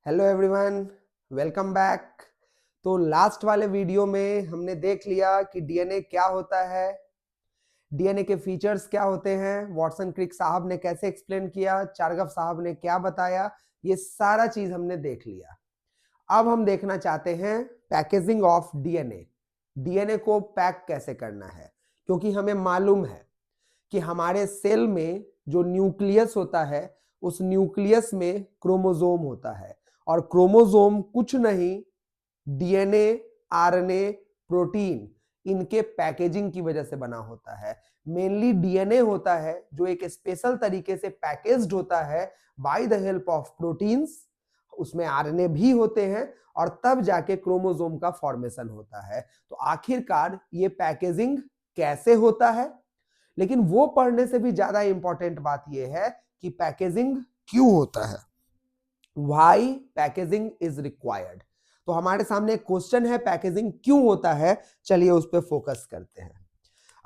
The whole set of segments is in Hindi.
Hello everyone, welcome back. तो लास्ट वाले वीडियो में हमने देख लिया कि डीएनए क्या होता है, डीएनए के फीचर्स क्या होते हैं, वॉटसन क्रिक साहब ने कैसे एक्सप्लेन किया, चारगफ साहब ने क्या बताया, ये सारा चीज हमने देख लिया। अब हम देखना चाहते हैं पैकेजिंग ऑफ डीएनए, डीएनए को पैक कैसे करना है। क्योंकि हमें मालूम है कि हमारे सेल में जो न्यूक्लियस होता है उस न्यूक्लियस में क्रोमोसोम होता है, और क्रोमोसोम कुछ नहीं, डीएनए, आरएनए, प्रोटीन, इनके पैकेजिंग की वजह से बना होता है। मेनली डीएनए होता है जो एक स्पेशल तरीके से पैकेज्ड होता है bye the help of proteins, उसमें आरएनए भी होते हैं, और तब जाके क्रोमोसोम का फॉर्मेशन होता है। तो आखिरकार ये पैकेजिंग कैसे होता है, लेकिन वो पढ़ने से भी ज्यादा इंपॉर्टेंट बात यह है कि पैकेजिंग क्यों होता है, व्हाई पैकेजिंग इज रिक्वायर्ड। तो हमारे सामने एक क्वेश्चन है, पैकेजिंग क्यों होता है, चलिए उस पर फोकस करते हैं।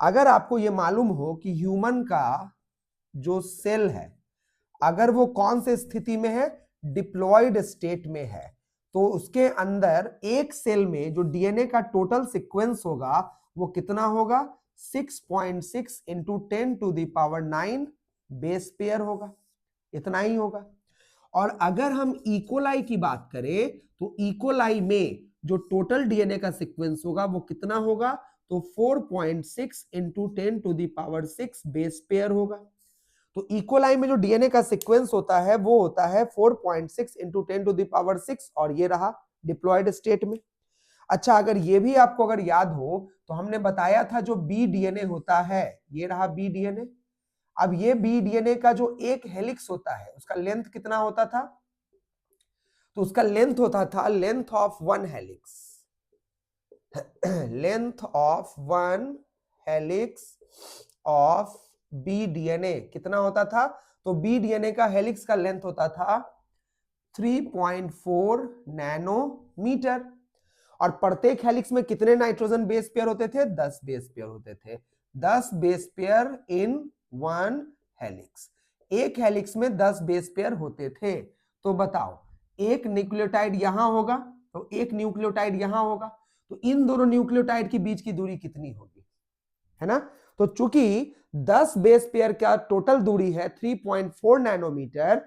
अगर आपको यह मालूम हो कि ह्यूमन का जो सेल है अगर वो कौन से स्थिति में है, डिप्लॉयड स्टेट में है, तो उसके अंदर एक सेल में जो डीएनए का टोटल सीक्वेंस होगा वो कितना होगा, 6.6 इंटू 10⁹ बेस पेयर होगा, इतना ही होगा। और अगर हम इकोलाई की बात करें तो इकोलाई में जो टोटल डीएनए का सीक्वेंस होगा वो कितना होगा, तो 4.6 इंटू 10⁶ बेस पेयर होगा। तो इकोलाई में जो डीएनए का सीक्वेंस होता है वो होता है 4.6 इंटू 10⁶, और ये रहा डिप्लॉयड स्टेट में। अच्छा, अगर ये भी आपको अगर याद हो तो हमने बताया था जो बी डीएनए होता है, ये रहा बी डीएनए। अब ये बी डीएनए का जो एक हेलिक्स होता है उसका लेंथ कितना होता था, तो उसका लेंथ होता था length of one helix, length of one helix of B DNA कितना होता था, तो बी डीएनए का हेलिक्स का लेंथ होता था 3.4 नैनोमीटर। और प्रत्येक हेलिक्स में कितने नाइट्रोजन बेस पेयर होते थे, 10 बेस पेयर होते थे, 10 base pair in one helix. एक हेलिक्स में 10 बेस पेयर होते थे। तो बताओ, एक न्यूक्लियोटाइड यहां होगा तो एक न्यूक्लियोटाइड यहां होगा, तो इन दोनों न्यूक्लियोटाइड के बीच की दूरी कितनी होगी, है ना। तो चूंकि 10 बेस पेयर का टोटल दूरी है 3.4 नैनोमीटर,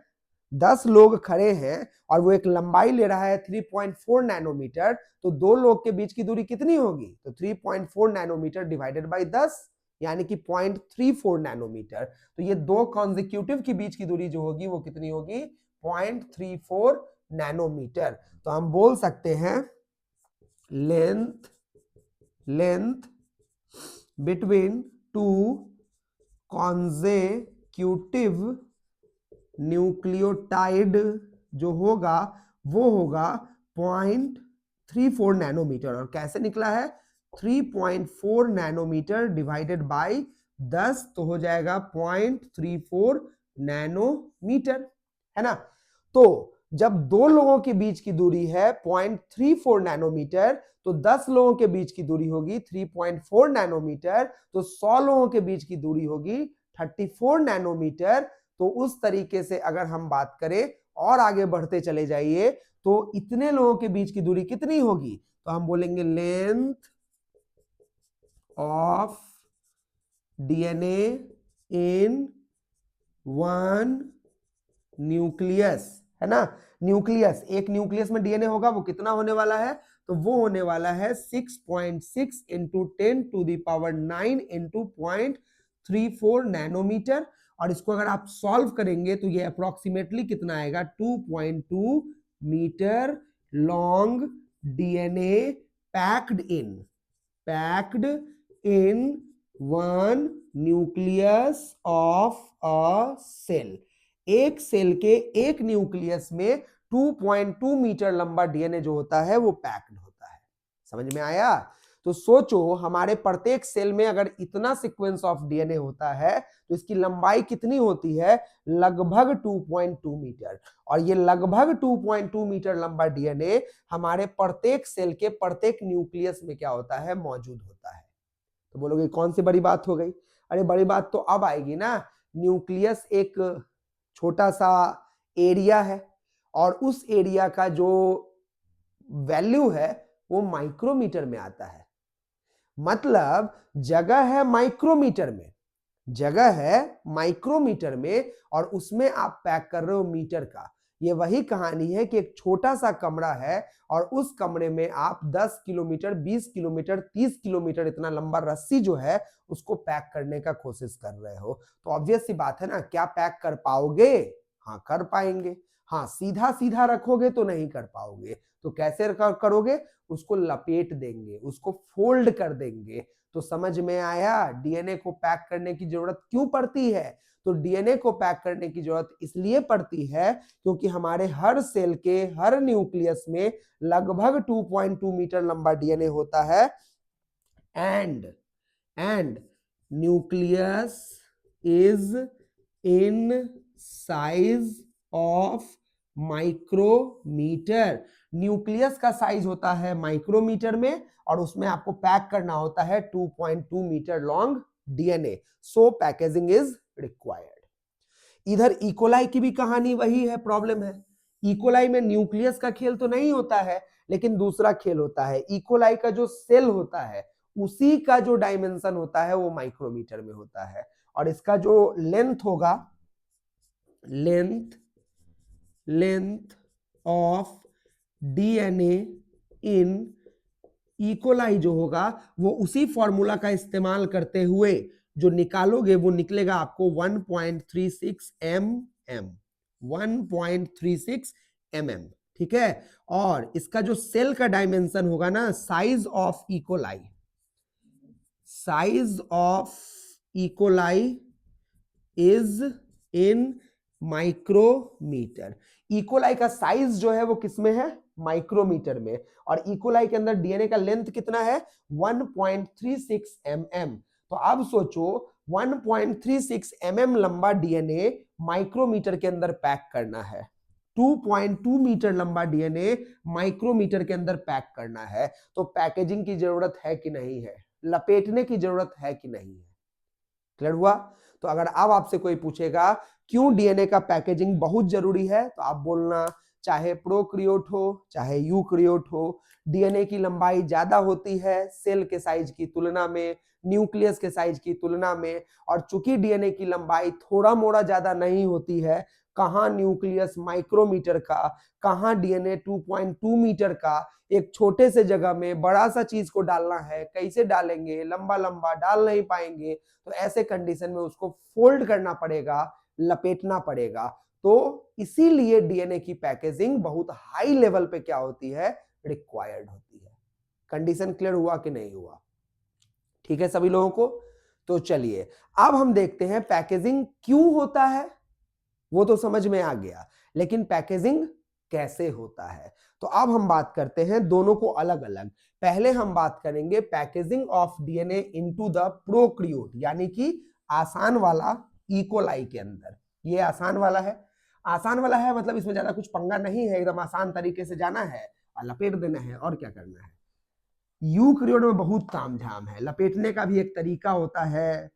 10 लोग खड़े हैं और वो एक लंबाई ले रहा है 3.4 नैनोमीटर, तो दो लोग के बीच की दूरी कितनी होगी, तो 3.4 नैनोमीटर डिवाइडेड बाय 10 यानी कि 0.34 नैनोमीटर। तो ये दो कॉन्जिक्यूटिव के बीच की दूरी जो होगी वो कितनी होगी, 0.34 नैनोमीटर। तो हम बोल सकते हैं length between two consecutive nucleotide जो होगा वो होगा 0.34 नैनोमीटर। और कैसे निकला है, 3.4 नैनोमीटर डिवाइडेड बाय 10 तो हो जाएगा 0.34 नैनोमीटर, है ना। तो जब दो लोगों के बीच की दूरी है 0.34 नैनोमीटर, तो 10 लोगों के बीच की दूरी होगी 3.4 नैनोमीटर, तो 100 लोगों के बीच की दूरी होगी 34 नैनोमीटर। तो उस तरीके से अगर हम बात करें और आगे बढ़ते चले जाइए तो इतने लोगों के बीच की दूरी कितनी होगी, तो हम बोलेंगे length of DNA in one nucleus, है ना। न्यूक्लियस, एक न्यूक्लियस में डीएनए होगा वो कितना होने वाला है, तो वो होने वाला है 6.6 इंटू 10⁹ इंटू 0.34 नैनोमीटर। और इसको अगर आप सॉल्व करेंगे तो ये अप्रोक्सीमेटली कितना आएगा, 2.2 metre long DNA packed in one nucleus of a cell. एक सेल के एक न्यूक्लियस में 2.2 मीटर लंबा डीएनए जो होता है वो पैक्ड होता है। समझ में आया। तो सोचो, हमारे प्रत्येक सेल में अगर इतना सीक्वेंस ऑफ डीएनए होता है तो इसकी लंबाई कितनी होती है, लगभग 2.2 मीटर। और ये लगभग 2.2 मीटर लंबा डीएनए हमारे प्रत्येक सेल के प्रत्येक न्यूक्लियस में क्या होता है, मौजूद होता है। तो बोलोगे कौन सी बड़ी बात हो गई, अरे बड़ी बात तो अब आएगी ना। न्यूक्लियस एक छोटा सा एरिया है और उस एरिया का जो वैल्यू है वो माइक्रोमीटर में आता है। मतलब जगह है माइक्रोमीटर में, जगह है माइक्रोमीटर में, और उसमें आप पैक कर रहे हो मीटर का। ये वही कहानी है कि एक छोटा सा कमरा है और उस कमरे में आप 10 किलोमीटर, 20 किलोमीटर, 30 किलोमीटर इतना लंबा रस्सी जो है उसको पैक करने का कोशिश कर रहे हो। तो ऑब्वियस सी बात है ना, क्या पैक कर पाओगे? हाँ, कर पाएंगे। हाँ, सीधा सीधा रखोगे तो नहीं कर पाओगे। तो कैसे करोगे? उसको लपेट देंगे, उसको फोल्ड कर देंगे। तो समझ में आया डीएनए को पैक करने की जरूरत क्यों पड़ती है? तो डीएनए को पैक करने की जरूरत इसलिए पड़ती है क्योंकि हमारे हर सेल के हर न्यूक्लियस में लगभग 2.2 मीटर लंबा डीएनए होता है। And nucleus is in size of micrometre. Nucleus का साइज होता है माइक्रोमीटर में और उसमें आपको पैक करना होता है 2.2 metre long DNA. So packaging is required. इधर इकोलाई की भी कहानी वही है, प्रॉब्लम है। इकोलाई में न्यूक्लियस का खेल तो नहीं होता है, लेकिन दूसरा खेल होता है। इकोलाई का जो सेल होता है उसी का जो डायमेंशन होता है वो माइक्रोमीटर में होता है, और इसका जो लेंथ होगा, length of DNA in E coli जो होगा वो उसी फॉर्मूला का इस्तेमाल करते हुए जो निकालोगे वो निकलेगा आपको 1.36 mm, 1.36 mm, ठीक है। और इसका जो सेल का डायमेंशन होगा ना, size of E coli is in micrometre. E coli का साइज जो है वो किसमें है? माइक्रोमीटर में। और इकोलाई के अंदर डीएनए का लेंथ कितना है? 1.36 mm। तो अब सोचो 1.36 mm लंबा डीएनए माइक्रोमीटर के अंदर पैक करना है, 2.2 मीटर लंबा डीएनए माइक्रोमीटर के अंदर पैक करना है। तो पैकेजिंग की जरूरत है कि नहीं है? लपेटने की जरूरत है कि नहीं है? क्लियर हुआ? तो अगर अब आपसे कोई पूछेगा क्यों डीएनए का पैकेजिंग बहुत जरूरी है, तो आप बोलना चाहे प्रोकैरियोट हो चाहे यूकैरियोट हो, डीएनए की लंबाई ज्यादा होती है सेल के साइज की तुलना में, न्यूक्लियस के साइज की तुलना में। और चूंकि डीएनए की लंबाई थोड़ा मोड़ा ज्यादा नहीं होती है, कहां न्यूक्लियस माइक्रोमीटर का, कहां डीएनए 2.2 मीटर का, एक छोटे से जगह में बड़ा सा चीज को डालना है, कैसे डालेंगे? लंबा लंबा डाल नहीं पाएंगे। तो ऐसे कंडीशन में उसको फोल्ड करना पड़ेगा, लपेटना पड़ेगा। तो इसीलिए डीएनए की पैकेजिंग बहुत हाई लेवल पे क्या होती है? रिक्वायर्ड होती है। कंडीशन क्लियर हुआ कि नहीं हुआ? ठीक है सभी लोगों को? तो चलिए अब हम देखते हैं पैकेजिंग क्यों होता है, वो तो समझ में आ गया, लेकिन पैकेजिंग कैसे होता है। तो अब हम बात करते हैं दोनों को अलग अलग। पहले हम बात करेंगे packaging of DNA into the prokaryote, यानी कि आसान वाला इकोलाई के अंदर। ये आसान वाला है, आसान वाला है मतलब इसमें ज्यादा कुछ पंगा नहीं है, एकदम आसान तरीके से जाना है और लपेट देना है, और क्या करना है। यूकैरियोट में बहुत तामझाम है, लपेटने का भी एक तरीका होता है,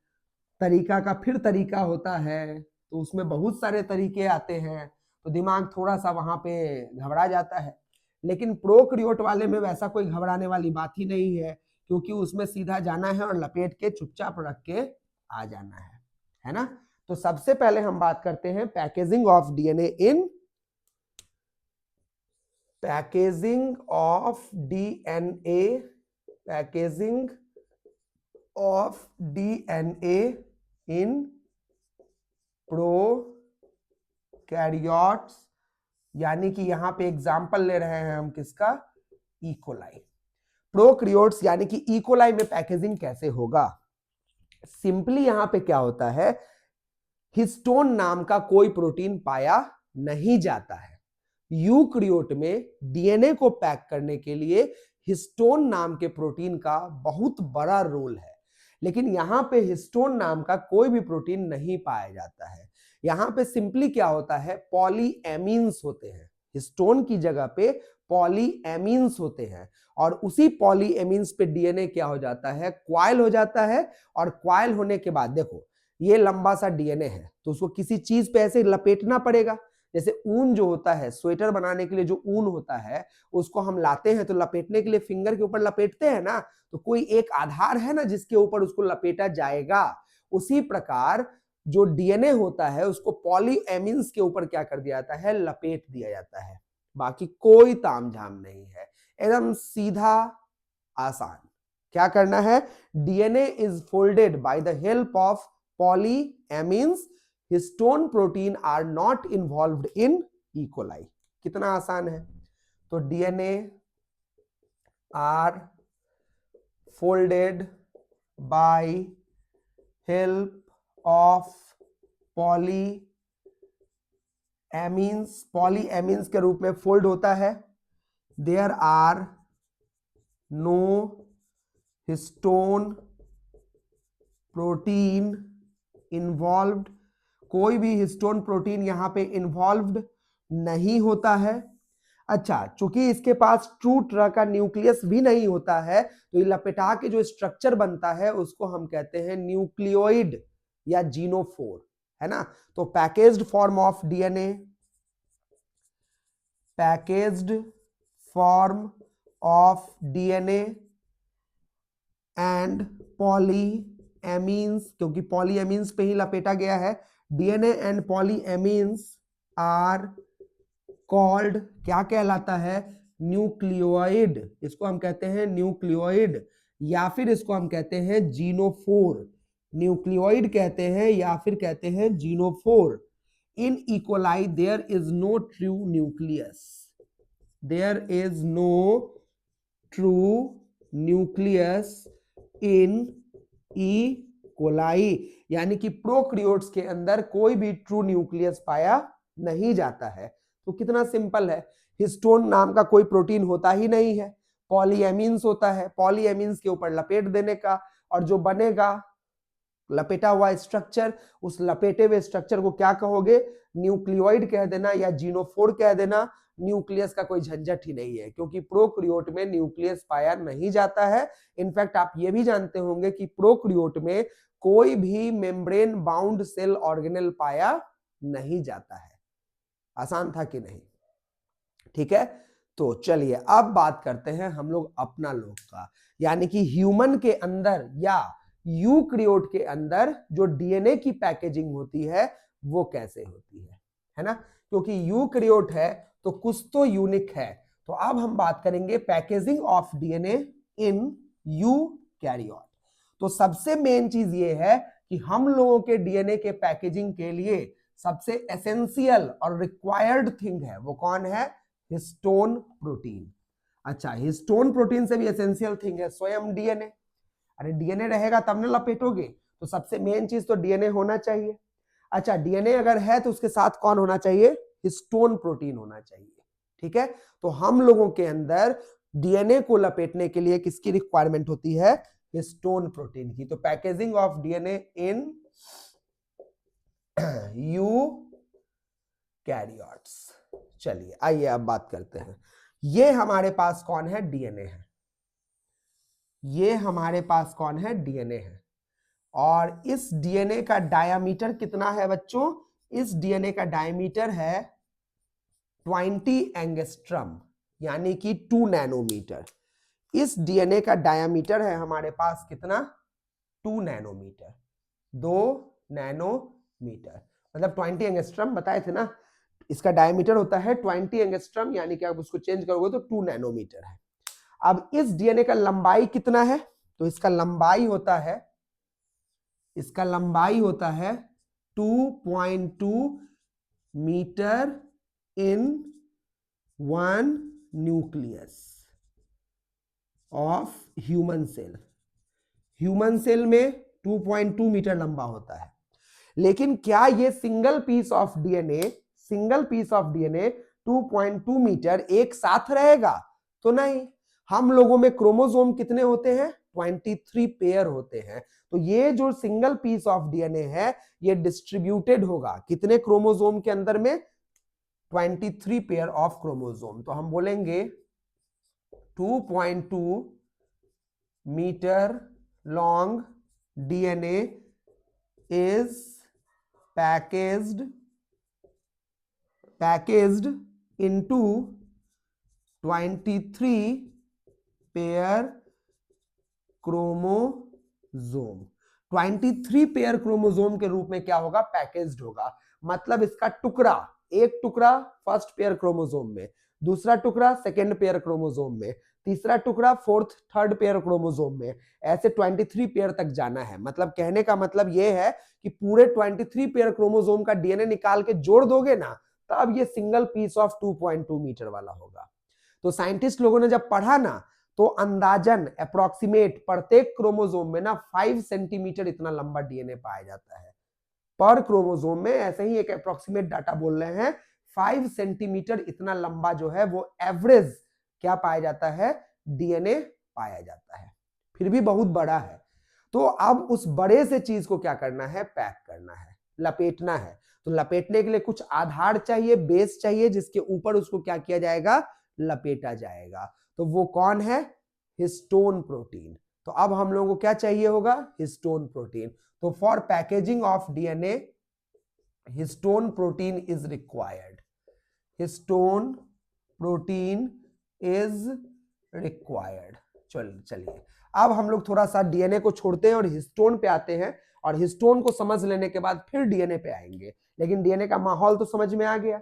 तरीका का फिर तरीका होता है, तो उसमें बहुत सारे तरीके आते हैं, तो दिमाग थोड़ा सा वहां पे घबरा जाता है। लेकिन प्रोकैरियोट वाले में वैसा कोई घबराने वाली बात ही नहीं है, क्योंकि उसमें सीधा जाना है और लपेट के चुपचाप रख के आ जाना है ना। तो सबसे पहले हम बात करते हैं packaging of DNA in packaging of DNA in prokaryotes, यानी कि यहां पे एग्जांपल ले रहे हैं हम किसका? इकोलाई। प्रोकैरियोट्स यानी कि इकोलाई में पैकेजिंग कैसे होगा? सिंपली यहां पे क्या होता है, हिस्टोन नाम का कोई प्रोटीन पाया नहीं जाता है। यूकैरियोट में डीएनए को पैक करने के लिए हिस्टोन नाम के प्रोटीन का बहुत बड़ा रोल है, लेकिन यहां पे हिस्टोन नाम का कोई भी प्रोटीन नहीं पाया जाता है। यहां पे सिंपली क्या होता है, पॉलीएमीन्स होते हैं। हिस्टोन की जगह पे पॉलीएमीन्स होते हैं, और उसी पॉलीएमीन्स पे डीएनए क्या हो जाता है? क्वाइल हो जाता है। और क्वाइल होने के बाद देखो ये लंबा सा डीएनए है, तो उसको किसी चीज पे ऐसे लपेटना पड़ेगा। जैसे ऊन जो होता है, स्वेटर बनाने के लिए जो ऊन होता है उसको हम लाते हैं तो लपेटने के लिए फिंगर के ऊपर लपेटते हैं ना, तो कोई एक आधार है ना जिसके ऊपर उसको लपेटा जाएगा। उसी प्रकार जो डीएनए होता है उसको पॉलीएमीन्स के ऊपर क्या कर दिया जाता है, लपेट दिया जाता है। बाकी कोई तामझाम नहीं है, एकदम सीधा आसान। क्या करना है, DNA is folded by the help of polyamines, histone protein are not involved in E coli. कितना आसान है। तो DNA are folded by help of polyamines, polyamines के रूप में फोल्ड होता है। There are no histone protein involved, कोई भी हिस्टोन प्रोटीन यहां पे इन्वॉल्व्ड नहीं होता है। अच्छा, चूंकि इसके पास ट्रू तरह का न्यूक्लियस भी नहीं होता है तो ये लपेटा के जो स्ट्रक्चर बनता है उसको हम कहते हैं न्यूक्लियोइड या जीनोफोर, है ना। तो packaged form of DNA, packaged form of DNA and polyamines, क्योंकि पॉलीएमीन्स पे ही लपेटा गया है, DNA and polyamines are called, क्या कहलाता है, न्यूक्लियोइड। इसको हम कहते हैं न्यूक्लियोइड या फिर इसको हम कहते हैं जीनोफोर। न्यूक्लियोइड कहते हैं या फिर कहते हैं genophore. In E coli there is no true nucleus, there is no true nucleus in E coli, यानी कि प्रोकैरियोट्स के अंदर कोई भी ट्रू न्यूक्लियस पाया नहीं जाता है। तो कितना सिंपल है, हिस्टोन नाम का कोई प्रोटीन होता ही नहीं है, पॉलीएमीन्स होता है, पॉलीएमीन्स के ऊपर लपेट देने का, और जो बनेगा लपेटा हुआ स्ट्रक्चर, उस लपेटे हुए स्ट्रक्चर को क्या कहोगे, न्यूक्लियोइड कह देना या जीनोफोर कह देना। न्यूक्लियस का कोई झंझट ही नहीं है, क्योंकि प्रोकैरियोट में न्यूक्लियस पाया नहीं जाता है। इनफैक्ट आप ये भी जानते होंगे कि प्रोकैरियोट में कोई भी मेम्ब्रेन बाउंड सेल ऑर्गेनेल पाया नहीं जाता है। आसान था कि नहीं, ठीक है। तो चलिए अब बात करते हैं हम लोग अपना लोग का, यानी कि ह्यूमन के अंदर या यूकैरियोट के अंदर जो डीएनए की पैकेजिंग होती है वो कैसे होती है ना। क्योंकि यूकैरियोट है तो कुछ तो यूनिक है। तो अब हम बात करेंगे packaging of DNA in eukaryote. तो सबसे मेन चीज ये है कि हम लोगों के डीएनए के पैकेजिंग के लिए सबसे एसेंशियल और रिक्वायर्ड थिंग है, वो कौन है, हिस्टोन प्रोटीन। अच्छा, हिस्टोन प्रोटीन से भी एसेंशियल थिंग है स्वयं डीएनए। अरे डीएनए रहेगा तब ना लपेटोगे, तो सबसे मेन चीज तो डीएनए होना चाहिए। अच्छा, डीएनए अगर है तो उसके साथ कौन होना चाहिए, हिस्टोन प्रोटीन होना चाहिए, ठीक है। तो हम लोगों के अंदर डीएनए को लपेटने के लिए किसकी रिक्वायरमेंट होती है, हिस्टोन प्रोटीन की। तो packaging of DNA in eukaryotes. चलिए आइए अब बात करते हैं। ये हमारे पास कौन है, डीएनए है। ये हमारे पास कौन है, डीएनए है। और इस डीएनए का डायामीटर कितना है बच्चों, इस डीएनए का डायमीटर है 20 एंगस्ट्रम, यानी कि 2 नैनोमीटर। इस डीएनए का डायामीटर है हमारे पास कितना, 2 नैनोमीटर, 2 नैनोमीटर, मतलब 20 एंगस्ट्रम बताए थे ना। इसका डायमीटर होता है 20 एंगस्ट्रम, यानी कि आप उसको चेंज करोगे तो 2 नैनोमीटर है। अब इस डीएनए का लंबाई कितना है, तो इसका लंबाई होता है, इसका लंबाई होता है 2.2 metre in 1 nucleus of human cell. Human cell में 2.2 मीटर लंबा होता है। लेकिन क्या ये single piece of DNA, single piece of DNA 2.2 metre एक साथ रहेगा, तो नहीं। हम लोगों में क्रोमोसोम कितने होते हैं, 23 पेयर होते हैं। तो ये जो सिंगल पीस ऑफ डीएनए है ये डिस्ट्रीब्यूटेड होगा कितने क्रोमोसोम के अंदर में, 23 पेयर ऑफ क्रोमोसोम। तो हम बोलेंगे 2.2 metre long DNA is packaged packaged into 23 pair chromosome. 23 pair chromosome के रूप में क्या होगा, पैकेज्ड होगा। मतलब इसका टुकड़ा, एक टुकड़ा फर्स्ट पेयर क्रोमोसोम में, दूसरा टुकड़ा सेकेंड पेयर क्रोमोसोम में, तीसरा टुकड़ा फोर्थ थर्ड पेयर क्रोमोसोम में, ऐसे 23 पेयर तक जाना है। मतलब कहने का मतलब यह है कि पूरे 23 पेयर क्रोमोसोम का डीएनए निकाल के जोड़ दोगे ना, तब ये सिंगल पीस ऑफ 2.2 मीटर वाला होगा। तो साइंटिस्ट लोगों ने जब पढ़ा ना, तो अंदाजन अप्रोक्सीमेट प्रत्येक क्रोमोसोम में ना 5 सेंटीमीटर इतना लंबा डीएनए पाया जाता है पर क्रोमोसोम में। ऐसे ही एक अप्रोक्सीमेट डाटा बोल रहे हैं, 5 सेंटीमीटर इतना लंबा जो है वो एवरेज क्या पाया जाता है, डीएनए पाया जाता है। फिर भी बहुत बड़ा है। तो अब उस बड़े से चीज को क्या करना है, पैक करना है, लपेटना है। तो लपेटने के लिए कुछ आधार चाहिए, बेस चाहिए, जिसके ऊपर उसको क्या किया जाएगा, लपेटा जाएगा। तो वो कौन है, हिस्टोन प्रोटीन। तो अब हम लोगों को क्या चाहिए होगा, हिस्टोन प्रोटीन। तो for packaging of DNA histone protein is required. Histone protein is required. चलिए अब हम लोग थोड़ा सा डीएनए को छोड़ते हैं और हिस्टोन पे आते हैं, और हिस्टोन को समझ लेने के बाद फिर डीएनए पे आएंगे। लेकिन डीएनए का माहौल तो समझ में आ गया।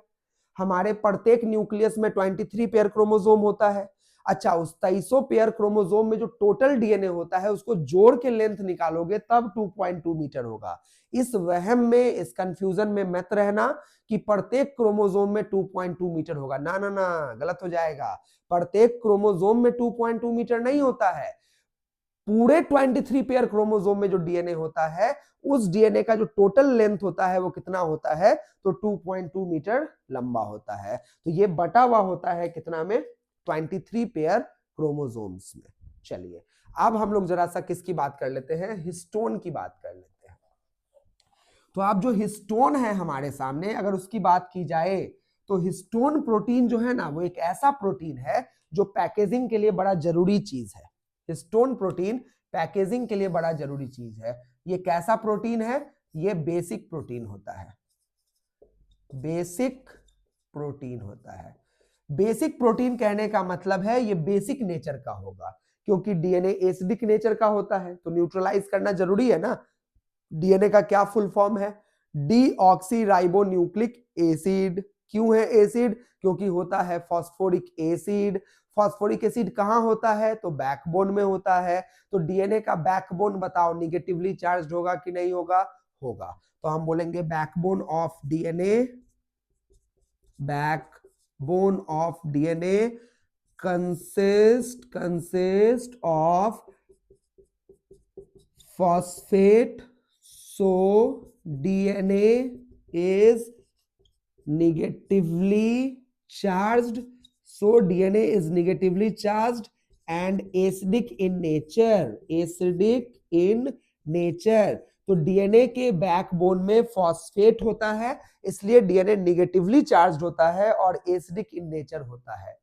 हमारे प्रत्येक न्यूक्लियस में 23 पेयर क्रोमोसोम होता है। अच्छा, उस 23 पेयर क्रोमोसोम में जो टोटल डीएनए होता है उसको जोड़ के लेंथ निकालोगे तब 2.2 मीटर होगा। इस वहम में, इस कंफ्यूजन में मत रहना कि प्रत्येक क्रोमोसोम में 2.2 मीटर होगा। ना ना ना, गलत हो जाएगा। प्रत्येक क्रोमोसोम में 2.2 मीटर नहीं होता है। पूरे 23 पेयर क्रोमोसोम में जो डीएनए होता है, उस डीएनए का जो टोटल लेंथ होता है वो कितना होता है, तो 2.2 मीटर लंबा होता है। तो ये बटा हुआ होता है कितना में, 23 पेयर क्रोमोसोम्स में। चलिए अब हम लोग जरा सा किसकी बात कर लेते हैं, हिस्टोन की बात कर लेते हैं। तो अब जो हिस्टोन है हमारे सामने, अगर उसकी बात की जाए तो हिस्टोन प्रोटीन जो है ना, वो एक ऐसा प्रोटीन है जो पैकेजिंग के लिए बड़ा जरूरी चीज है। हिस्टोन प्रोटीन पैकेजिंग के लिए बड़ा जरूरी चीज है। ये कैसा प्रोटीन है, ये बेसिक प्रोटीन होता है। बेसिक प्रोटीन होता है। बेसिक प्रोटीन कहने का मतलब है ये बेसिक नेचर का होगा, क्योंकि डीएनए एसिडिक नेचर का होता है तो न्यूट्रलाइज करना जरूरी है ना। डीएनए का क्या फुल फॉर्म है, डीऑक्सीराइबोन्यूक्लिक एसिड। क्यों है एसिड, क्योंकि होता है फॉस्फोरिक एसिड। फॉस्फोरिक एसिड कहां होता है, तो बैकबोन में होता है। तो डीएनए का बैकबोन बताओ, निगेटिवली चार्ज होगा कि नहीं होगा, होगा। तो हम बोलेंगे backbone of DNA, backbone of DNA consist of phosphate, so DNA is negatively charged, and acidic in nature, तो डीएनए के बैकबोन में फॉस्फेट होता है, इसलिए डीएनए निगेटिवली चार्ज होता है और एसिडिक इन नेचर होता है।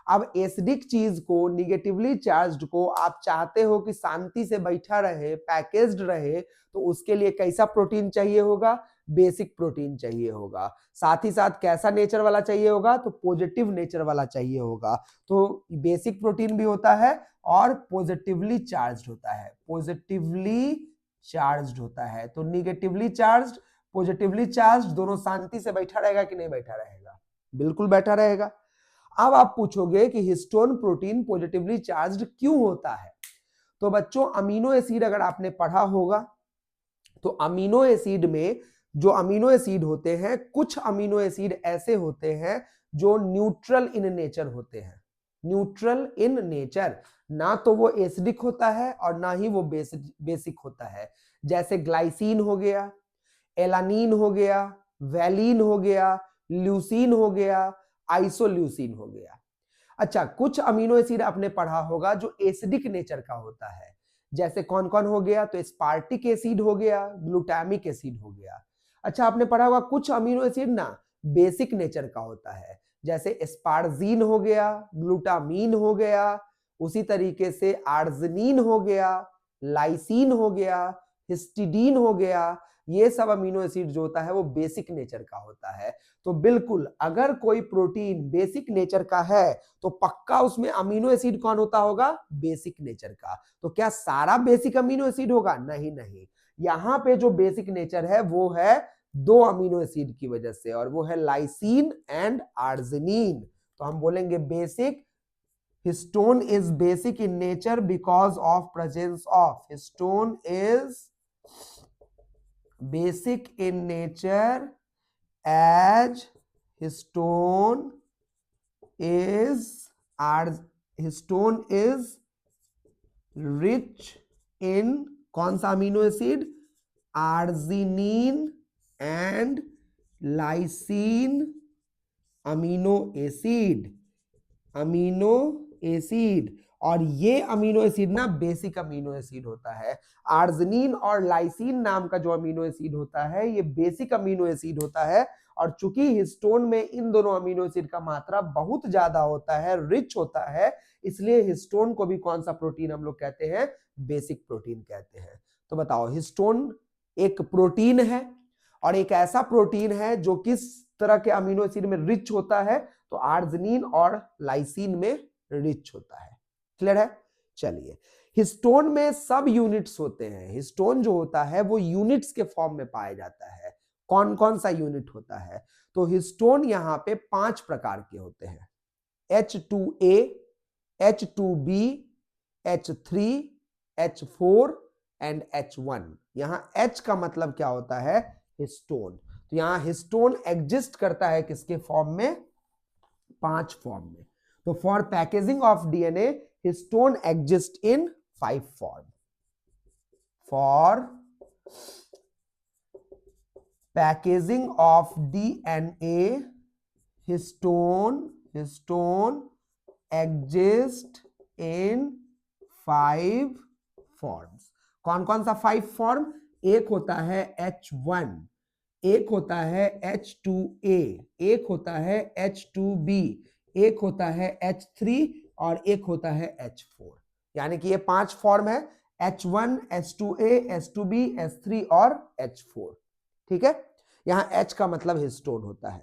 अब एसिडिक चीज को, निगेटिवली चार्ज्ड को आप चाहते हो कि शांति से बैठा रहे, पैकेज्ड रहे, तो उसके लिए कैसा प्रोटीन चाहिए होगा, बेसिक प्रोटीन चाहिए होगा। साथ ही साथ कैसा नेचर वाला चाहिए होगा, तो पॉजिटिव नेचर वाला चाहिए होगा। तो बेसिक प्रोटीन भी होता है और पॉजिटिवली चार्ज्ड होता है, पॉजिटिवली चार्ज्ड होता है। तो निगेटिवली चार्ज्ड, पॉजिटिवली चार्ज्ड दोनों शांति से बैठा रहेगा कि नहीं बैठा रहेगा, बिल्कुल बैठा रहेगा। अब आप पूछोगे कि हिस्टोन प्रोटीन पॉजिटिवली चार्ज्ड क्यों होता है। तो बच्चों, अमीनो एसिड अगर आपने पढ़ा होगा, तो अमीनो एसिड में जो अमीनो एसिड होते हैं, कुछ अमीनो एसिड ऐसे होते हैं जो न्यूट्रल इन नेचर होते हैं। न्यूट्रल इन नेचर, ना तो वो एसिडिक होता है और ना ही वो बेसिक होता है। जैसे ग्लाइसिन हो गया, एलानीन हो गया, वैलीन हो गया, ल्यूसीन हो गया, आइसोल्यूसिन हो गया। अच्छा, कुछ अमीनो एसिड आपने पढ़ा होगा जो एसिडिक नेचर का होता है। जैसे कौन कौन हो गया, तो स्पार्टिक एसिड हो गया, ग्लूटामिक एसिड हो गया। अच्छा, आपने पढ़ा होगा कुछ अमीनो एसिड ना बेसिक नेचर का होता है, जैसे स्पार्जीन हो गया, ग्लूटामीन हो गया, उसी तरीके से आर्जिनीन हो गया, लाइसीन हो गया, हिस्टिडीन हो गया, ये सब अमीनो एसिड जो होता है वो बेसिक नेचर का होता है। तो बिल्कुल अगर कोई प्रोटीन बेसिक नेचर का है तो पक्का उसमें अमीनो एसिड कौन होता होगा, बेसिक नेचर का। तो क्या सारा बेसिक अमीनो एसिड होगा, नहीं नहीं, यहां पे जो बेसिक नेचर है वो है दो अमीनो एसिड की वजह से, और वो है लाइसीन एंड आर्जिनिन। तो हम बोलेंगे basic, histone is basic in nature because of presence of, histone is basic in nature as histone is histone is rich in कौन सा amino acid, arginine and lysine amino acid, amino acid. और ये अमीनो एसिड ना बेसिक अमीनो एसिड होता है। आर्जिनिन और लाइसीन नाम का जो अमीनो एसिड होता है ये बेसिक अमीनो एसिड होता है। और चूंकि हिस्टोन में इन दोनों अमीनो एसिड का मात्रा बहुत ज्यादा होता है, रिच होता है, इसलिए हिस्टोन को भी कौन सा प्रोटीन हम लोग कहते हैं, बेसिक प्रोटीन कहते हैं। तो बताओ, हिस्टोन एक प्रोटीन है और एक ऐसा प्रोटीन है जो किस तरह के अमीनो एसिड में रिच होता है, तो आर्जिनिन और लाइसीन में रिच होता है। क्लियर है? चलिए, हिस्टोन में सब यूनिट्स होते हैं। हिस्टोन जो होता है वो यूनिट्स के फॉर्म में पाया जाता है। कौन कौन सा यूनिट होता है? तो हिस्टोन यहां पे 5 प्रकार के होते हैं, H2A, H2B, H3, H4 and H1। यहां H का मतलब क्या होता है, हिस्टोन। तो यहां हिस्टोन एग्जिस्ट करता है किसके फॉर्म में, 5 फॉर्म में। तो for packaging of DNA histone exist in 5 form. For packaging of DNA histone exist in 5 forms. कौन कौन सा 5 फॉर्म? एक होता है H1, एक होता है H2A, एक होता है H2B, एक होता है H3 और एक होता है H4। यानी कि ये 5 फॉर्म है, H1, H2A, H2B, H3 और H4। ठीक है, यहां H का मतलब हिस्टोन होता है।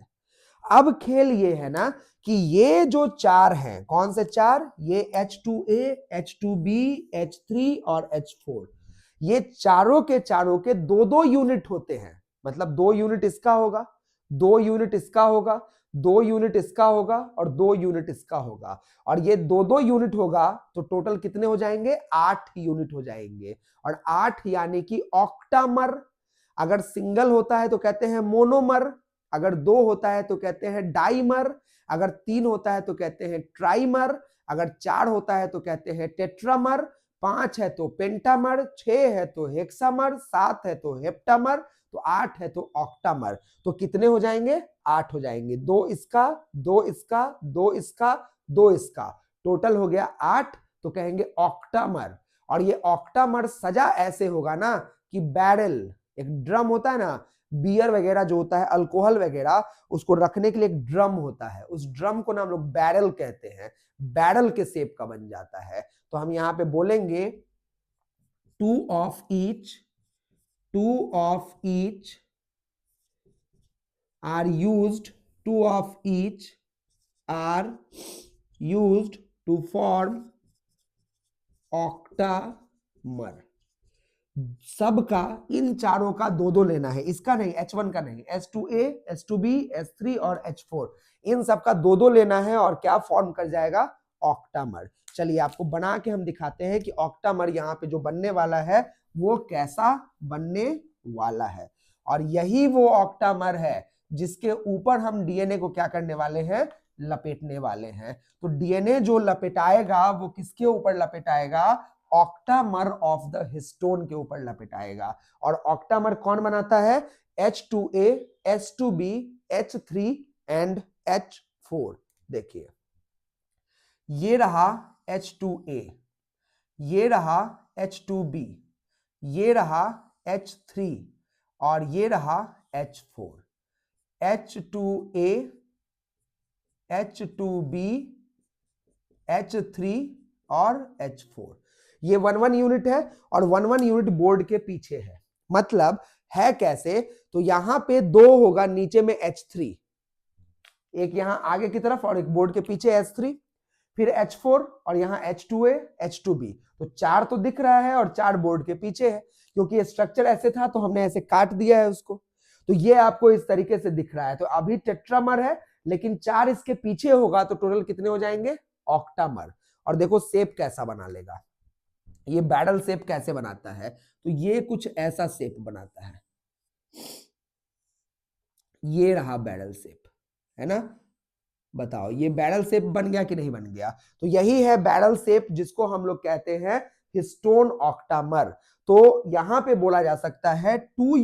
अब खेल ये है ना कि ये जो 4 हैं, कौन से 4? ये H2A, H2B, H3 और H4, ये चारों के 2-2 यूनिट होते हैं। मतलब 2 यूनिट इसका होगा, 2 यूनिट इसका होगा, 2 यूनिट इसका होगा और 2 यूनिट इसका होगा। और ये 2-2 यूनिट होगा तो टोटल कितने हो जाएंगे, 8 यूनिट हो जाएंगे। और 8 यानी कि ऑक्टामर। अगर सिंगल होता है तो कहते हैं मोनोमर, अगर 2 होता है तो कहते हैं डाइमर, अगर 3 होता है तो कहते हैं ट्राइमर, अगर 4 होता है तो कहते हैं टेट्रामर, 5 है तो पेंटामर, 6 है तो हेक्सामर, 7 है तो हेप्टामर, तो 8 है तो ऑक्टामर। तो कितने हो जाएंगे, 8 हो जाएंगे। 2 इसका, 2 इसका, 2 इसका, 2 इसका, टोटल हो गया 8। तो कहेंगे ऑक्टामर। और ये ऑक्टामर सजा ऐसे होगा ना कि बैरल, एक ड्रम होता है ना, बियर वगैरह जो होता है, अल्कोहल वगैरह, उसको रखने के लिए एक ड्रम होता है, उस ड्रम को ना हम लोग बैरल कहते हैं, बैरल के शेप का बन जाता है। तो हम यहां पे बोलेंगे 2 of each are used, 2 of each are used to form octamer। सबका, इन चारों का 2-2 लेना है, इसका नहीं, H1 का नहीं, H2A, H2B, H3 और H4, इन सबका 2-2 लेना है और क्या फॉर्म कर जाएगा, ऑक्टामर। चलिए आपको बना के हम दिखाते हैं कि ऑक्टामर यहाँ पे जो बनने वाला है वो कैसा बनने वाला है। और यही वो ऑक्टामर है जिसके ऊपर हम डीएनए को क्या करने वाले हैं, लपेटने वाले हैं। तो डीएनए जो लपेटाएगा वो किसके ऊपर लपेटाएगा, ऑक्टामर ऑफ द हिस्टोन के ऊपर लपेटाएगा। और ऑक्टामर कौन बनाता है, H2A, H2B, H3 and H4। देखिए, ये रहा H2A, ये रहा H2B, ये रहा H3 और ये रहा H4। H2A, H2B, H3 और H4, ये 1-1 यूनिट है और 1-1 यूनिट बोर्ड के पीछे है। मतलब है कैसे, तो यहां पे 2 होगा नीचे में H3, एक यहां आगे की तरफ और एक बोर्ड के पीछे H3, फिर H4 और यहां H2A H2B, तो 4 तो दिख रहा है और 4 बोर्ड के पीछे है, क्योंकि ये स्ट्रक्चर ऐसे था तो हमने ऐसे काट दिया है उसको, तो ये आपको इस तरीके से दिख रहा है। तो अभी टेट्रामर है लेकिन 4 इसके पीछे होगा तो टोटल कितने हो जाएंगे, ऑक्टामर। और देखो शेप कैसा बना लेगा, ये बैडल शेप कैसे बनाता है, तो ये कुछ ऐसा शेप बनाता है, ये रहा बैडल शेप, है ना। बताओ ये बैडल शेप बन गया कि नहीं बन गया, तो यही है बैडल शेप जिसको हम लोग कहते हैं हिस्टोन ऑक्टामर। तो यहां पे बोला जा सकता है 2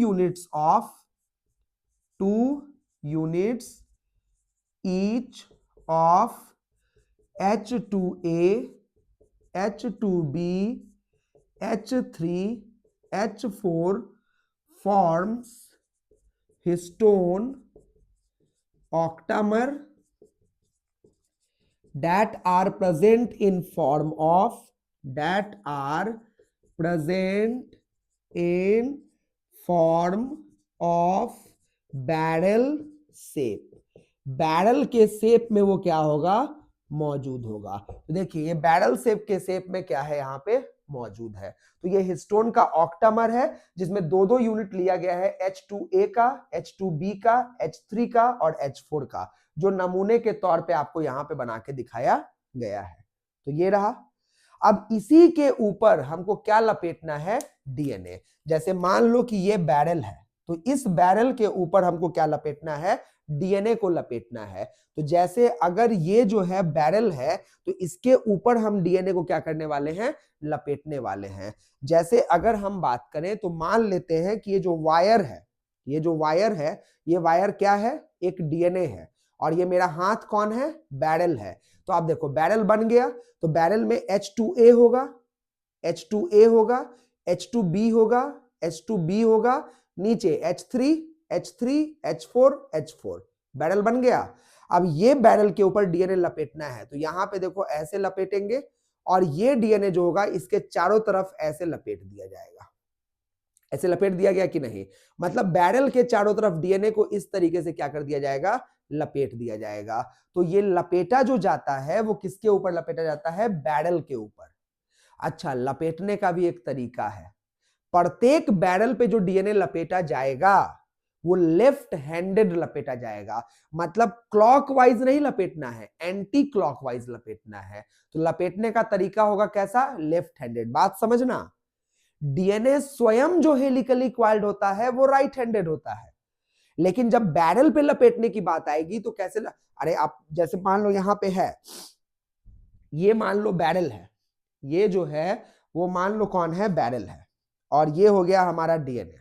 units each of H2A H2B H3 H4 forms histone octamer that are present in form of barrel shape, barrel के शेप में वो क्या होगा, मौजूद होगा। तो देखिए ये बैरल शेप के शेप में क्या है, यहाँ पे मौजूद है। तो ये हिस्टोन का ऑक्टामर है जिसमें 2-2 यूनिट लिया गया है, H2A का, H2B का, H3 का और H4 का, जो नमूने के तौर पे आपको यहाँ पे बना के दिखाया गया है। तो ये रहा। अब इसी के ऊपर हमको क्या लपेटना है, डीएनए। जैसे मान लो कि ये बैरल है, तो इस बैरल के ऊपर हमको क्या लपेटना है, डीएनए को लपेटना है। तो जैसे अगर ये जो है बैरल है तो इसके ऊपर हम डीएनए को क्या करने वाले हैं, लपेटने वाले हैं। जैसे अगर हम बात करें तो मान लेते हैं कि ये जो वायर है, ये वायर क्या है, एक डीएनए है, और ये मेरा हाथ कौन है, बैरल है। तो आप देखो बैरल बन गया, तो बैरल में H2A होगा, H2B होगा, H2B होगा, नीचे H3 H4 बैरल बन गया। अब ये बैरल के ऊपर डीएनए लपेटना है, तो यहां पे देखो ऐसे लपेटेंगे और ये डीएनए जो होगा इसके चारों तरफ ऐसे लपेट दिया जाएगा। ऐसे लपेट दिया गया कि नहीं, मतलब बैरल के चारों तरफ डीएनए को इस तरीके से क्या कर दिया जाएगा, लपेट दिया जाएगा। तो ये लपेटा जो जाता है वो किसके ऊपर लपेटा जाता है, बैरल के ऊपर। अच्छा, लपेटने का भी एक तरीका है, प्रत्येक बैरल पे जो डीएनए लपेटा जाएगा वो लेफ्ट हैंडेड लपेटा जाएगा, मतलब क्लॉकवाइज नहीं लपेटना है, एंटी क्लॉकवाइज लपेटना है। तो लपेटने का तरीका होगा कैसा, लेफ्ट हैंडेड। बात समझना, डीएनए स्वयं जो हेलिकली क्वाइल्ड होता है वो राइट हैंडेड होता है, लेकिन जब बैरल पे लपेटने की बात आएगी तो कैसे अरे आप जैसे मान लो यहां पे है, ये मान लो बैरल है, ये जो है वो मान लो कौन है, बैरल है, और ये हो गया हमारा डीएनए।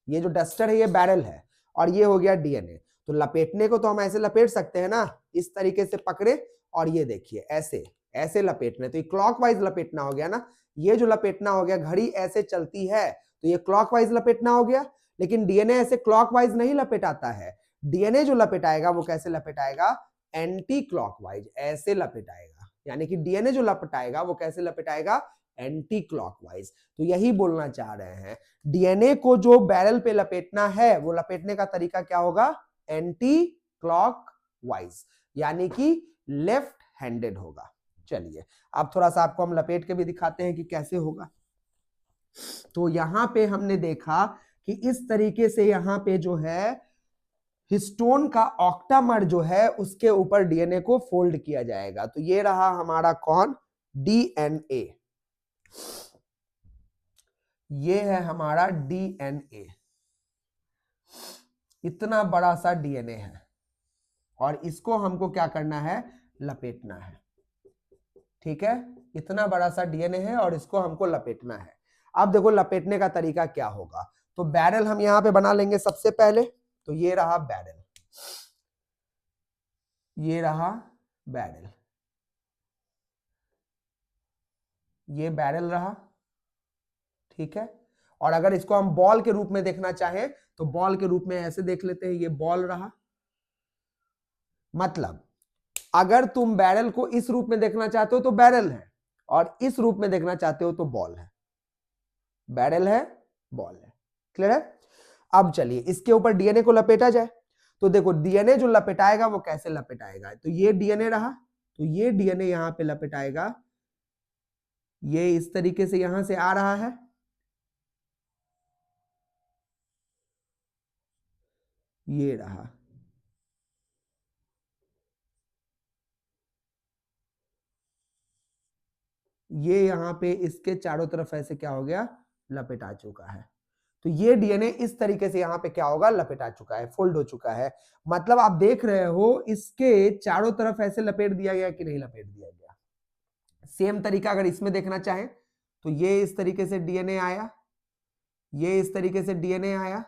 ये जो डस्टर है ये बैरल है और ये हो गया डीएनए। तो लपेटने को तो हम ऐसे लपेट सकते हैं ना, इस तरीके से पकड़े और ये देखिए ऐसे ऐसे लपेटने, तो ये क्लॉकवाइज लपेटना हो गया ना। ये जो लपेटना हो गया, घड़ी ऐसे चलती है तो ये क्लॉकवाइज लपेटना हो गया, लेकिन डीएनए ऐसे क्लॉकवाइज नहीं लपेटाता है। डीएनए जो लपेटाएगा वो कैसे लपेटाएगा, एंटी क्लॉकवाइज, ऐसे लपेटाएगा। यानी कि डीएनए जो लपेटाएगा वो कैसे लपेटाएगा, एंटी क्लॉकवाइज। तो यही बोलना चाह रहे हैं, डीएनए को जो बैरल पे लपेटना है वो लपेटने का तरीका क्या होगा, एंटी क्लॉकवाइज, यानी कि लेफ्ट हैंडेड होगा। चलिए अब थोड़ा सा आपको हम लपेट के भी दिखाते हैं कि कैसे होगा। तो यहां पे हमने देखा कि इस तरीके से यहां पे जो है हिस्टोन का ऑक्टामर जो है उसके ऊपर डीएनए को फोल्ड किया जाएगा। तो ये रहा हमारा कौन, डीएनए, ये है हमारा डीएनए, इतना बड़ा सा डीएनए है और इसको हमको क्या करना है, लपेटना है। ठीक है, इतना बड़ा सा डीएनए है और इसको हमको लपेटना है। अब देखो लपेटने का तरीका क्या होगा। तो बैरल हम यहां पे बना लेंगे सबसे पहले। तो ये रहा बैरल, ये रहा बैरल, ये बैरल रहा। ठीक है, और अगर इसको हम बॉल के रूप में देखना चाहें तो बॉल के रूप में ऐसे देख लेते हैं, ये बॉल रहा। मतलब अगर तुम बैरल को इस रूप में देखना चाहते हो तो बैरल है, और इस रूप में देखना चाहते हो तो बॉल है। बैरल है, बॉल है। क्लियर है। अब चलिए इसके ऊपर डीएनए को लपेटा जाए। तो देखो डीएनए जो लपेटाएगा वो कैसे लपेटाएगा, तो ये डीएनए रहा, तो ये डीएनए यहां पे लपेटाएगा, ये इस तरीके से यहां से आ रहा है, ये रहा, ये यहां पे इसके चारों तरफ ऐसे क्या हो गया, लपेटा चुका है। तो ये डीएनए इस तरीके से यहां पे क्या होगा, लपेटा चुका है, फोल्ड हो चुका है। मतलब आप देख रहे हो इसके चारों तरफ ऐसे लपेट दिया गया कि नहीं लपेट दिया गया। सेम तरीका अगर इसमें देखना चाहें तो ये इस तरीके से डीएनए आया, ये इस तरीके से डीएनए आया,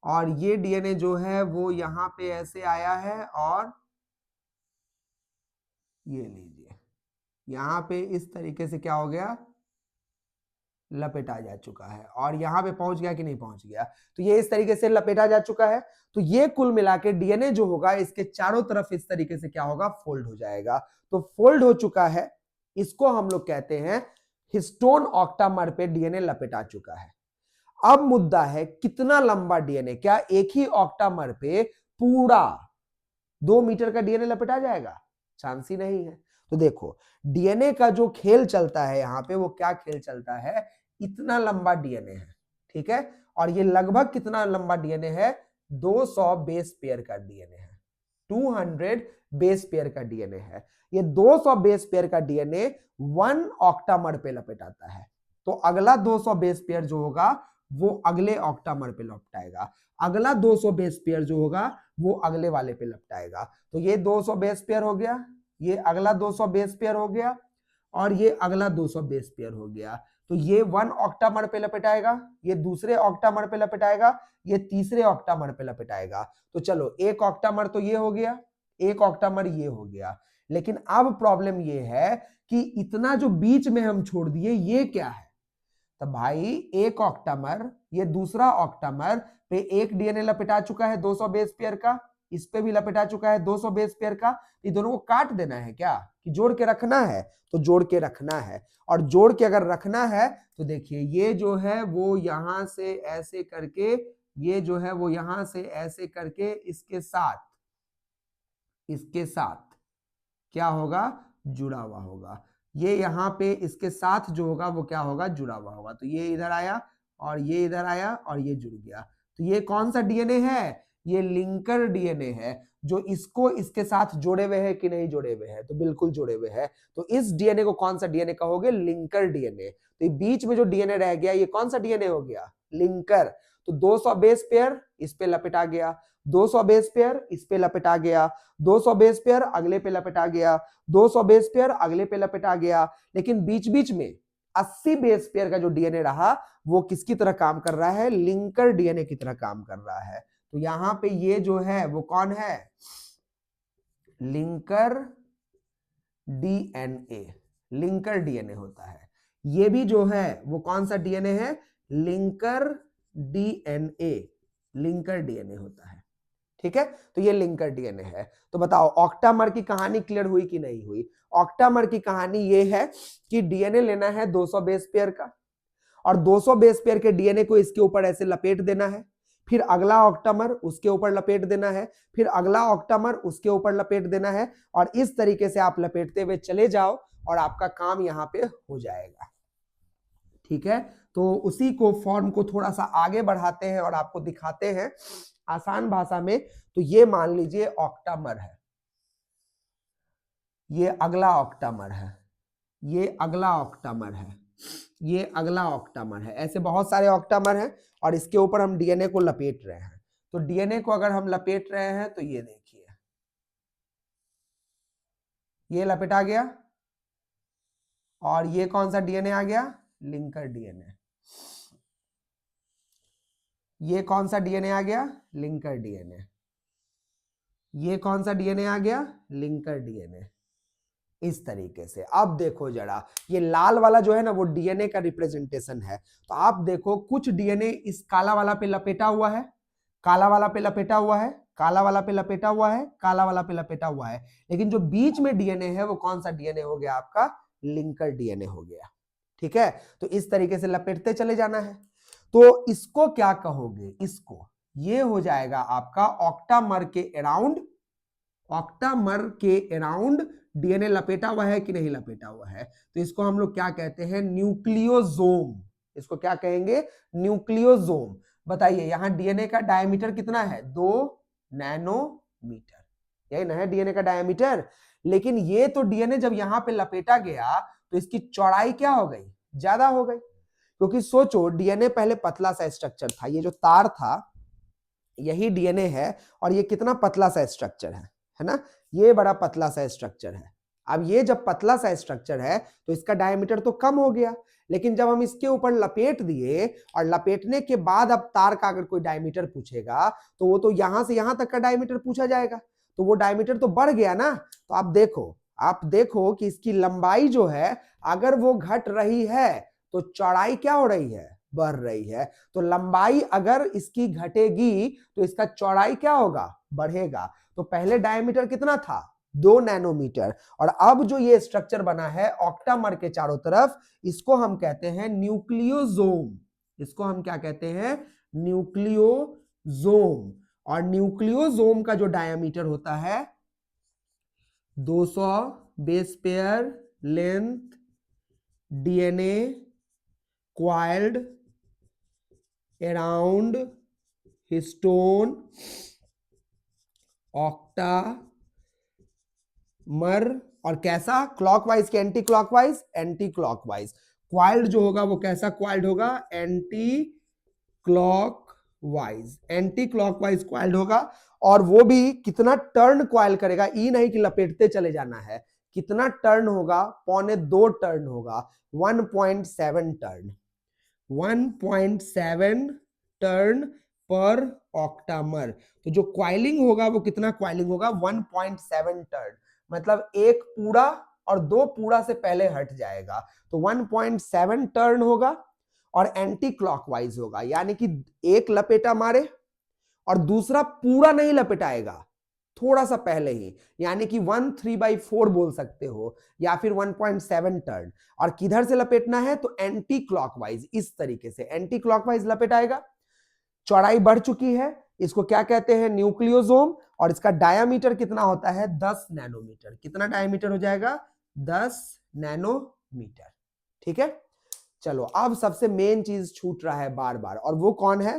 और ये डीएनए जो है वो यहां पे ऐसे आया है, और ये लीजिए यहां पे इस तरीके से क्या हो गया, लपेटा जा चुका है, और यहां पे पहुंच गया कि नहीं पहुंच गया। तो ये इस तरीके से लपेटा जा चुका है। तो ये कुल मिला के डीएनए जो होगा इसके चारों तरफ इस तरीके से क्या होगा, फोल्ड हो जाएगा। तो फोल्ड हो चुका है, इसको हम लोग कहते हैं हिस्टोन ऑक्टामर पे डीएनए लपेटा चुका है। अब मुद्दा है कितना लंबा डीएनए, क्या एक ही ऑक्टामर पे पूरा 2 मीटर का डीएनए लपेटा जाएगा, चांस ही नहीं है। तो देखो डीएनए का जो खेल चलता है यहाँ पे, वो क्या खेल चलता है, इतना लंबा डीएनए है, ठीक है, और ये लगभग कितना लंबा डीएनए है, 200 बेस पेयर का डीएनए है, 200 बेस पेयर का डीएनए है। ये 200 बेस पेयर का डीएनए 1 ऑक्टामर पे लपेटाता है। तो अगला 200 बेस पेयर जो होगा वो अगले ऑक्टामर पे लपटाएगा, अगला 200 बेस पेयर जो होगा वो अगले वाले पे लपटाएगा। तो ये 200 बेस पेयर हो गया, ये अगला 200 बेस पेयर हो गया, और ये अगला 200 बेस पेयर हो गया। तो ये 1 ऑक्टामर पे लपेटाएगा, ये दूसरे ऑक्टामर पे लपेटाएगा, ये तीसरे ऑक्टामर पे लपेटाएगा। तो चलो एक ऑक्टामर तो ये हो गया, एक ऑक्टामर ये हो गया। लेकिन अब प्रॉब्लम ये है कि इतना जो बीच में हम छोड़ दिए ये क्या है। तो भाई एक ऑक्टामर, ये दूसरा ऑक्टामर पे एक डीएनए लपेटा चुका है 200 बेस पेयर का, इस पे भी लपेटा चुका है 200 बेस पेयर का। ये दोनों को काट देना है क्या, कि जोड़ के रखना है, तो जोड़ के रखना है। और जोड़ के अगर रखना है तो देखिए ये जो है वो यहां से ऐसे करके, ये जो है वो यहां से ऐसे करके इसके साथ क्या होगा, जुड़ा हुआ होगा। ये यहाँ पे इसके साथ जो होगा वो क्या होगा, जुड़ा हुआ होगा। तो ये इधर आया और ये इधर आया और ये जुड़ गया। तो ये कौन सा डीएनए है, ये लिंकर डीएनए है, जो इसको इसके साथ जोड़े हुए है कि नहीं जोड़े हुए है, तो बिल्कुल जोड़े हुए है। तो इस डीएनए को कौन सा डीएनए कहोगे, लिंकर डीएनए। तो बीच में जो डीएनए रह गया ये कौन सा डीएनए हो गया, लिंकर। तो 200 बेस पेयर इस पे लपेटा गया, 200 बेस पेयर इस पे लपेटा गया, 200 बेस पेयर अगले पे लपेटा गया, 200 बेस पेयर अगले पे लपेटा गया। लेकिन बीच बीच में 80 बेस पेयर का जो डीएनए रहा वो किसकी तरह काम कर रहा है, लिंकर डीएनए की तरह काम कर रहा है। तो यहां पे ये जो है वो कौन है, लिंकर डीएनए, लिंकर डीएनए होता है। ये भी जो है वो कौन सा डीएनए है, लिंकर डीएनए, लिंकर डीएनए होता है, ठीक है। तो ये लिंकर डीएनए है। तो बताओ ऑक्टामर की कहानी क्लियर हुई कि नहीं हुई। ऑक्टामर की कहानी ये है कि डीएनए लेना है 200 बेस पेयर का, और 200 बेस पेयर के डीएनए को इसके ऊपर ऐसे लपेट देना है, फिर अगला ऑक्टामर उसके ऊपर लपेट देना है, फिर अगला ऑक्टामर उसके ऊपर लपेट देना है, और इस तरीके से आप लपेटते हुए चले जाओ और आपका काम यहां पे हो जाएगा, ठीक है। तो उसी को फॉर्म को थोड़ा सा आगे बढ़ाते हैं और आपको दिखाते हैं आसान भाषा में। तो ये मान लीजिए ऑक्टामर है, ये अगला ऑक्टामर है, ये अगला ऑक्टामर है, ये अगला ऑक्टामर है, ऐसे बहुत सारे ऑक्टामर हैं और इसके ऊपर हम डीएनए को लपेट रहे हैं। तो डीएनए को अगर हम लपेट रहे हैं तो ये देखिए ये लपेटा गया, और ये कौन सा डीएनए आ गया, लिंकर डीएनए। ये कौन सा डीएनए आ गया, लिंकर डीएनए। ये कौन सा डीएनए आ गया, लिंकर डीएनए। इस तरीके से अब देखो जरा, ये लाल वाला जो है ना वो डीएनए का रिप्रेजेंटेशन है। तो आप देखो कुछ डीएनए इस काला वाला पे लपेटा हुआ है, काला वाला पे लपेटा हुआ है, काला वाला पे लपेटा हुआ है, काला वाला पे लपेटा हुआ है। लेकिन जो बीच में डीएनए है वो कौन सा डीएनए हो गया, आपका लिंकर डीएनए हो गया, ठीक है। तो इस तरीके से लपेटते चले जाना है। तो इसको क्या कहोगे, इसको ये हो जाएगा आपका ऑक्टामर के अराउंड, ऑक्टामर के अराउंड डीएनए लपेटा हुआ है कि नहीं लपेटा हुआ है। तो इसको हम लोग क्या कहते हैं, न्यूक्लियोसोम। इसको क्या कहेंगे, न्यूक्लियोसोम। बताइए यहां डीएनए का डायमीटर कितना है, 2 नैनोमीटर, यही ना है डीएनए का डायमीटर। लेकिन ये तो डीएनए जब यहां पे लपेटा गया तो इसकी चौड़ाई क्या हो गई, ज्यादा हो गई। क्योंकि सोचो डीएनए पहले पतला सा स्ट्रक्चर था, ये जो तार था यही डीएनए है, और ये कितना पतला सा स्ट्रक्चर है ना, ये बड़ा पतला सा स्ट्रक्चर है। अब ये जब पतला सा स्ट्रक्चर है तो इसका डायमीटर तो कम हो गया, लेकिन जब हम इसके ऊपर लपेट दिए और लपेटने के बाद अब तार का अगर कोई डायमीटर पूछेगा तो वो तो यहां से यहां तक का डायमीटर पूछा जाएगा, तो वो डायमीटर तो बढ़ गया ना। तो आप देखो कि इसकी लंबाई जो है अगर वो घट रही है तो चौड़ाई क्या हो रही है, बढ़ रही है। तो लंबाई अगर इसकी घटेगी तो इसका चौड़ाई क्या होगा, बढ़ेगा। तो पहले डायमीटर कितना था, 2 नैनोमीटर, और अब जो ये स्ट्रक्चर बना है ऑक्टामर के चारों तरफ, इसको हम कहते हैं न्यूक्लियोसोम। इसको हम क्या कहते हैं, न्यूक्लियोसोम। और न्यूक्लियोसोम का जो डायमीटर होता है 200 base pair length DNA coiled around histone octamer. और कैसा, क्लॉकवाइज के anti clockwise, anti clockwise. Coiled जो होगा वो कैसा क्वाइल्ड होगा, anti clockwise, anti clockwise coiled होगा। और वो भी कितना टर्न क्वाइल करेगा, ई नहीं कि लपेटते चले जाना है, कितना टर्न होगा, 1.25 टर्न होगा, 1.7 टर्न, 1.7 टर्न पर ऑक्टामर। तो जो क्वाइलिंग होगा वो कितना क्वाइलिंग होगा, 1.7 टर्न, मतलब एक पूरा और 2 पूरा से पहले हट जाएगा, तो 1.7 टर्न होगा। और एंटी क्लॉकवाइज होगा, यानी कि एक लपेटा मारे और दूसरा पूरा नहीं लपेटाएगा, थोड़ा सा पहले ही, यानी कि 1/3/4 बोल सकते हो, या फिर 1.7 टर्न। और किधर से लपेटना है, तो एंटी क्लॉकवाइज, इस तरीके से एंटी क्लॉकवाइज लपेटाएगा। चौड़ाई बढ़ चुकी है, इसको क्या कहते हैं, न्यूक्लियोसोम। और इसका डायामीटर कितना होता है, 10 नैनोमीटर। कितना डायामीटर हो जाएगा, 10 नैनोमीटर। ठीक है, चलो अब सबसे मेन चीज छूट रहा है बार बार, और वो कौन है,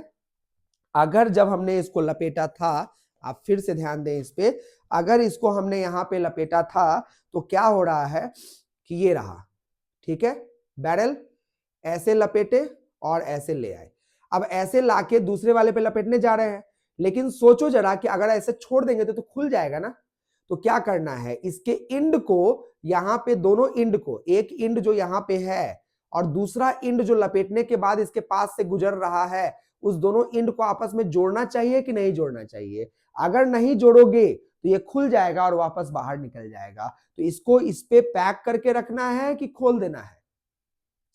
अगर जब हमने इसको लपेटा था, आप फिर से ध्यान दें इस पे, अगर इसको हमने यहां पे लपेटा था तो क्या हो रहा है कि ये रहा, ठीक है, बैरल ऐसे लपेटे और ऐसे ले आए। अब ऐसे लाके दूसरे वाले पे लपेटने जा रहे हैं, लेकिन सोचो जरा कि अगर ऐसे छोड़ देंगे तो खुल जाएगा ना। तो क्या करना है, इसके इंड को यहां पे, दोनों इंड को, एक इंड जो यहां पे है और दूसरा इंड जो लपेटने के बाद इसके पास से गुजर रहा है, उस दोनों इंड को आपस में जोड़ना चाहिए कि नहीं जोड़ना चाहिए। अगर नहीं जोड़ोगे तो ये खुल जाएगा और वापस बाहर निकल जाएगा। तो इसको इस पे पैक करके रखना है कि खोल देना है,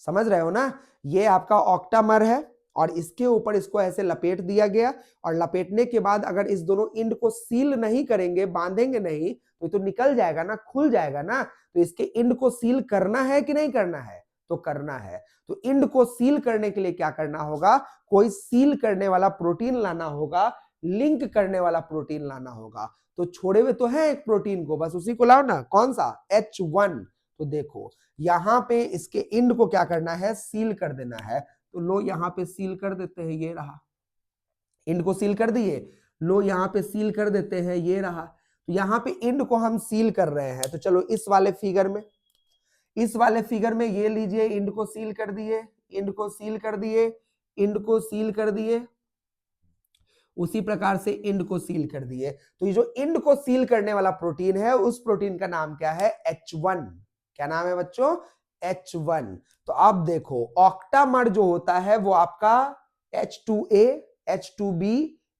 समझ रहे हो ना। ये आपका ऑक्टामर है और इसके ऊपर इसको ऐसे लपेट दिया गया, और लपेटने के बाद अगर इस दोनों इंड को सील नहीं करेंगे, बांधेंगे नहीं, तो निकल जाएगा ना, खुल जाएगा ना। तो इसके इंड को सील करना है कि नहीं करना है, तो करना है। तो इंड को सील करने के लिए क्या करना होगा, कोई सील करने वाला प्रोटीन लाना होगा, लिंक करने वाला प्रोटीन लाना होगा। तो छोड़े हुए तो है एक प्रोटीन को, बस उसी को लाओ ना, कौन सा, H1। तो देखो यहां पे इसके इंड को क्या करना है, सील कर देना है। तो लो यहां पे सील कर देते हैं, ये रहा, इंड को सील कर दिए, लो यहां पे सील कर देते हैं, ये रहा। तो यहां पे इंड को हम सील कर रहे हैं। तो चलो इस वाले फिगर में, इस वाले फिगर में ये लीजिए, इंड को सील कर दिए, इंड को सील कर दिए, इंड को सील कर दिए, उसी प्रकार से इंड को सील कर दिए। तो ये जो इंड को सील करने वाला प्रोटीन है, उस प्रोटीन का नाम क्या है, H1। क्या नाम है बच्चों, H1। तो अब देखो ऑक्टामर जो होता है वो आपका H2A, H2B,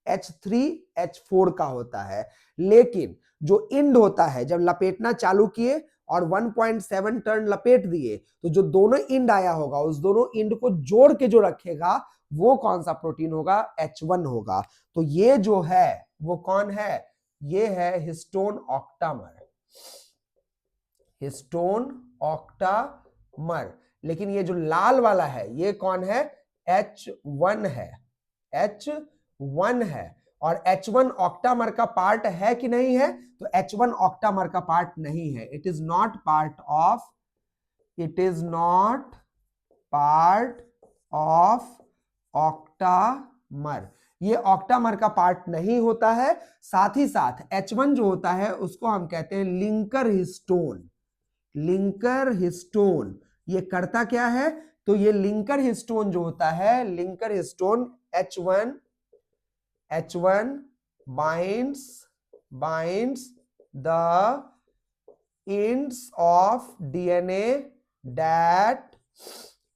H3, H4 का होता है। लेकिन जो इंड होता है, जब लपेटना चालू किए और 1.7 टर्न लपेट दिए, तो जो दोनों इंड आया होगा, उस दोनों इंड को जोड़ के जो रखेगा वो कौन सा प्रोटीन होगा, H1 होगा। तो ये जो है वो कौन है, ये है हिस्टोन ऑक्टामर, हिस्टोन ऑक्टामर। लेकिन ये जो लाल वाला है ये कौन है, H1 है, H1। 1 है और H1 ऑक्टामर का पार्ट है कि नहीं है? तो H1 ऑक्टामर का पार्ट नहीं है, it is not part of octamer. ये ऑक्टामर का पार्ट नहीं होता है। साथ ही साथ H1 जो होता है उसको हम कहते हैं लिंकर हिस्टोन। लिंकर हिस्टोन ये करता क्या है? तो ये लिंकर हिस्टोन जो होता है, linker histone H1 binds the ends of DNA that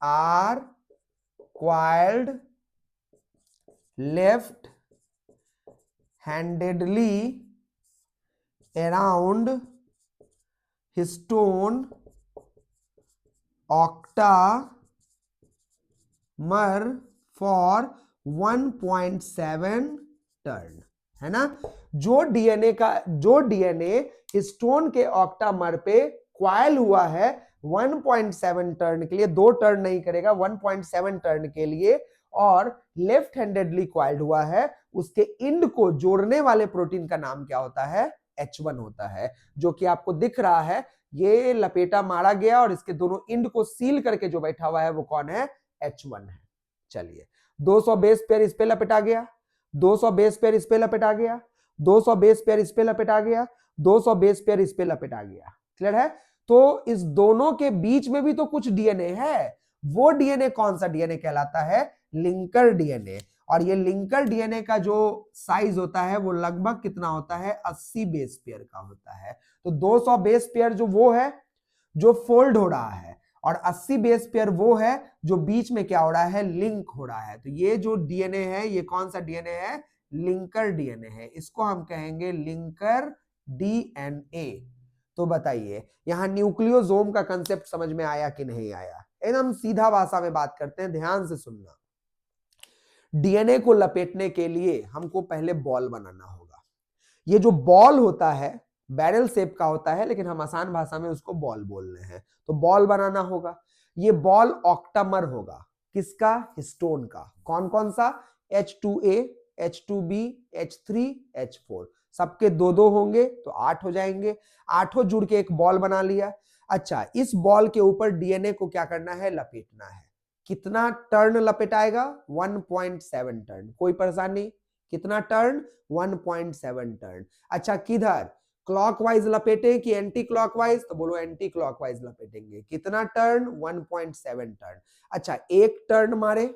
are coiled left-handedly around histone octamer for 1.7 turn, है ना? जो डीएनए हिस्टोन के ऑक्टामर पे क्वाइल हुआ है 1.7 टर्न के लिए, 2 टर्न नहीं करेगा, 1.7 टर्न के लिए, और लेफ्ट हैंडेडली क्वाइल्ड हुआ है, उसके इंड को जोड़ने वाले प्रोटीन का नाम क्या होता है? H1 होता है। जो कि आपको दिख रहा है, ये लपेटा मारा गया और इसके दोनों इंड को सील करके जो बैठा हुआ है वो कौन है? H1 है। चलिए, 200 बेस पेयर इस पे लपेटा गया, 200 बेस पेयर इस पे लपेटा गया, 200 बेस पेयर इस पे लपेटा गया, 200 बेस पेयर इस पे लपेटा गया। क्लियर है? तो इस दोनों के बीच में भी तो कुछ डीएनए है। वो डीएनए कौन सा डीएनए कहलाता है? Linker DNA. और ये लिंकर डीएनए का जो साइज होता है वो लगभग कितना होता है? 80 बेस पेयर का होता है। तो 200 बेस पेयर जो वो है जो फोल्ड हो रहा है, और 80 बेस पेयर वो है जो बीच में क्या हो रहा है? लिंक हो रहा है। तो ये जो डीएनए है ये कौन सा डीएनए है? लिंकर डीएनए है। इसको हम कहेंगे लिंकर डीएनए। तो बताइए यहां न्यूक्लियोसोम का कंसेप्ट समझ में आया कि नहीं आया? एकदम सीधा भाषा में बात करते हैं, ध्यान से सुनना। डीएनए को लपेटने के लिए हमको पहले बॉल बनाना होगा। ये जो बॉल होता है बैरल शेप का होता है, लेकिन हम आसान भाषा में उसको बॉल बोल रहे हैं। तो बॉल बनाना होगा। ये बॉल ऑक्टामर होगा। किसका? हिस्टोन का। कौन कौन सा? H2A, H2B, H3, H4, सबके 2-2 होंगे तो 8 हो जाएंगे। 8 जुड़ के एक बॉल बना लिया। अच्छा, इस बॉल के ऊपर डीएनए को क्या करना है? लपेटना है। कितना टर्न लपेटाएगा? 1.7 टर्न। कोई परेशानी? कितना टर्न? 1.7 टर्न। अच्छा, किधर? क्लॉकवाइज लपेटे कि एंटी क्लॉकवाइज? तो बोलो एंटी क्लॉकवाइज लपेटेंगे। कितना टर्न? 1.7 टर्न। अच्छा, एक टर्न मारे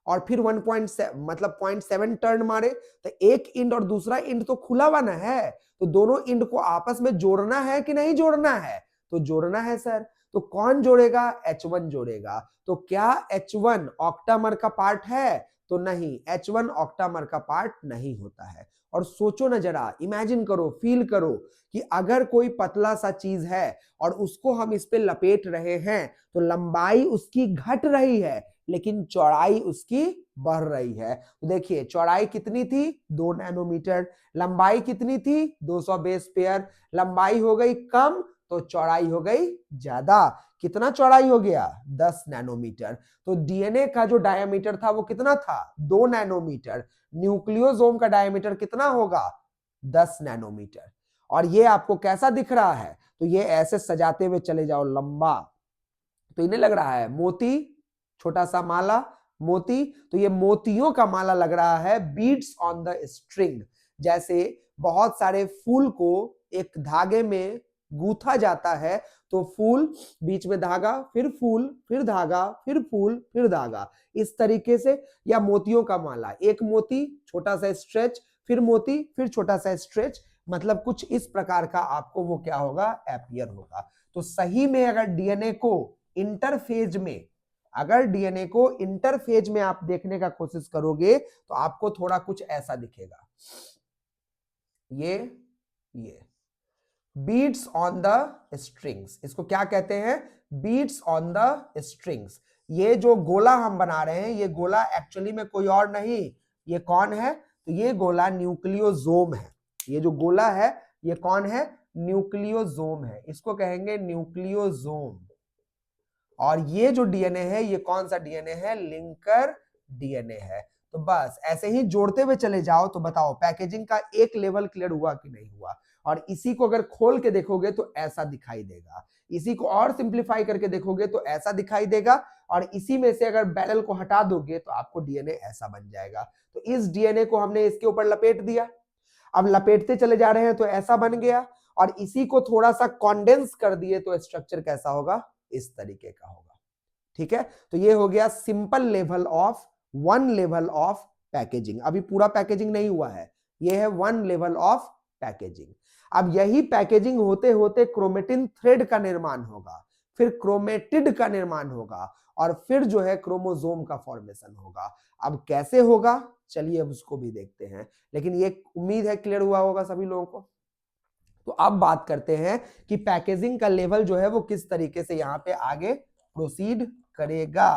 और फिर 1.7 मतलब 0.7 टर्न मारे, तो एक इंड और दूसरा इंड तो खुला हुआ ना है, तो दोनों इंड को आपस में जोड़ना है कि नहीं जोड़ना है? तो जोड़ना है सर। तो कौन जोड़ेगा? H1 जोड़ेगा। तो क्या H1 ऑक्टामर का पार्ट है? तो नहीं, H1 ऑक्टामर का पार्ट नहीं होता है। और सोचो ना जरा, इमेजिन करो, फील करो कि अगर कोई पतला सा चीज है और उसको हम इस पे लपेट रहे हैं, तो लंबाई उसकी घट रही है लेकिन चौड़ाई उसकी बढ़ रही है। तो देखिए, चौड़ाई कितनी थी? 2 नैनोमीटर। लंबाई कितनी थी? 200 बेस पेयर। लंबाई हो गई कम तो चौड़ाई हो गई ज्यादा। कितना चौड़ाई हो गया? 10 नैनोमीटर। तो डीएनए का जो डायमीटर था वो कितना था? 2 नैनोमीटर। न्यूक्लियोसोम का डायमीटर कितना होगा? 10 नैनोमीटर। और ये आपको कैसा दिख रहा है? तो ये ऐसे सजाते हुए चले जाओ लंबा, तो इन्हें लग रहा है मोती, छोटा सा माला मोती। तो ये मोतियों का माला लग रहा है, बीड्स ऑन द स्ट्रिंग। जैसे बहुत सारे फूल को एक धागे में गूंथा जाता है, तो फूल, बीच में धागा, फिर फूल, फिर धागा, फिर फूल, फिर धागा, इस तरीके से। या मोतियों का माला, एक मोती, छोटा सा स्ट्रेच, फिर मोती, फिर छोटा सा स्ट्रेच, मतलब कुछ इस प्रकार का आपको वो क्या होगा? अपीयर होगा। तो सही में अगर डीएनए को इंटरफेज में, अगर डीएनए को इंटरफेज में आप देखने का कोशिश करोगे तो आपको थोड़ा कुछ ऐसा दिखेगा। ये बीड्स ऑन द स्ट्रिंग्स, इसको क्या कहते हैं? Beads on the strings. ये जो गोला हम बना रहे हैं, ये गोला एक्चुअली में कोई और नहीं, ये कौन है? तो ये गोला न्यूक्लियोसोम है। ये जो गोला है ये कौन है? न्यूक्लियोसोम है। इसको कहेंगे न्यूक्लियोसोम। और ये जो डीएनए है ये कौन सा डीएनए है? लिंकर डीएनए है। तो बस ऐसे ही जोड़ते हुए चले जाओ। तो बताओ पैकेजिंग का एक लेवल क्लियर हुआ कि नहीं हुआ। और इसी को अगर खोल के देखोगे तो ऐसा दिखाई देगा, इसी को और सिंप्लीफाई करके देखोगे तो ऐसा दिखाई देगा, और इसी में से अगर बैरल को हटा दोगे तो आपको डीएनए ऐसा बन जाएगा। तो इस डीएनए को हमने इसके ऊपर लपेट दिया, अब लपेटते चले जा रहे हैं तो ऐसा बन गया, और इसी को थोड़ा सा कॉन्डेंस कर दिए तो स्ट्रक्चर कैसा होगा, इस तरीके का होगा। ठीक है, तो ये हो गया simple level of, one level of packaging. अभी पूरा पैकेजिंग नहीं हुआ है, ये है वन लेवल ऑफ पैकेजिंग। अब यही पैकेजिंग होते होते क्रोमेटिन थ्रेड का निर्माण होगा, फिर क्रोमेटिड का निर्माण होगा, और फिर जो है क्रोमोसोम का फॉर्मेशन होगा। अब कैसे होगा चलिए अब उसको भी देखते हैं, लेकिन ये उम्मीद है क्लियर हुआ होगा सभी लोगों को। तो अब बात करते हैं कि पैकेजिंग का लेवल जो है वो किस तरीके से यहां पे आगे प्रोसीड करेगा।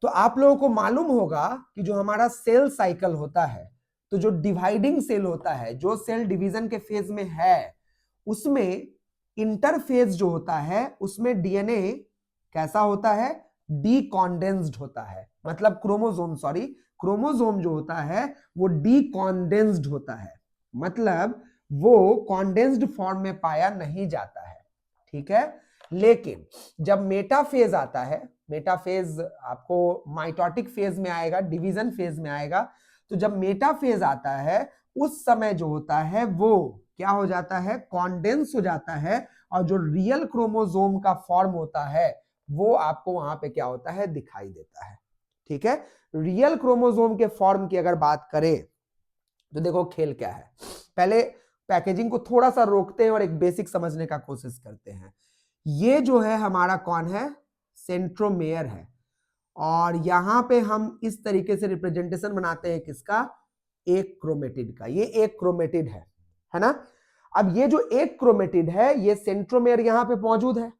तो आप लोगों को मालूम होगा कि जो हमारा सेल साइकिल होता है, तो जो डिवाइडिंग सेल होता है, जो सेल डिवीजन के फेज में है, उसमें इंटरफेज जो होता है उसमें डीएनए कैसा होता है, डीकॉन्डेंस्ड होता है। मतलब क्रोमोसोम जो होता है वो डीकॉन्डेंस्ड होता है, मतलब वो कॉन्डेंस्ड फॉर्म में पाया नहीं जाता है। ठीक है, लेकिन जब मेटाफेज आता है, मेटाफेज आपको माइटोटिक फेज में आएगा, डिवीजन फेज में आएगा, तो जब मेटाफेज आता है उस समय जो होता है वो क्या हो जाता है, कॉन्डेंस हो जाता है, और जो रियल क्रोमोसोम का फॉर्म होता है वो आपको वहां पे क्या होता है, दिखाई देता है। ठीक है, रियल क्रोमोसोम के फॉर्म की अगर बात करें तो देखो खेल क्या है। पहले पैकेजिंग को थोड़ा सा रोकते हैं और एक बेसिक समझने का कोशिश करते हैं। ये जो है हमारा कौन है, सेंट्रोमेयर है, और यहां पे हम इस तरीके से रिप्रेजेंटेशन बनाते हैं किसका, एक क्रोमेटिड का। ये एक क्रोमेटिड है ना। अब ये जो एक क्रोमेटिड है ये सेंट्रोमेयर यहां पे मौजूद है।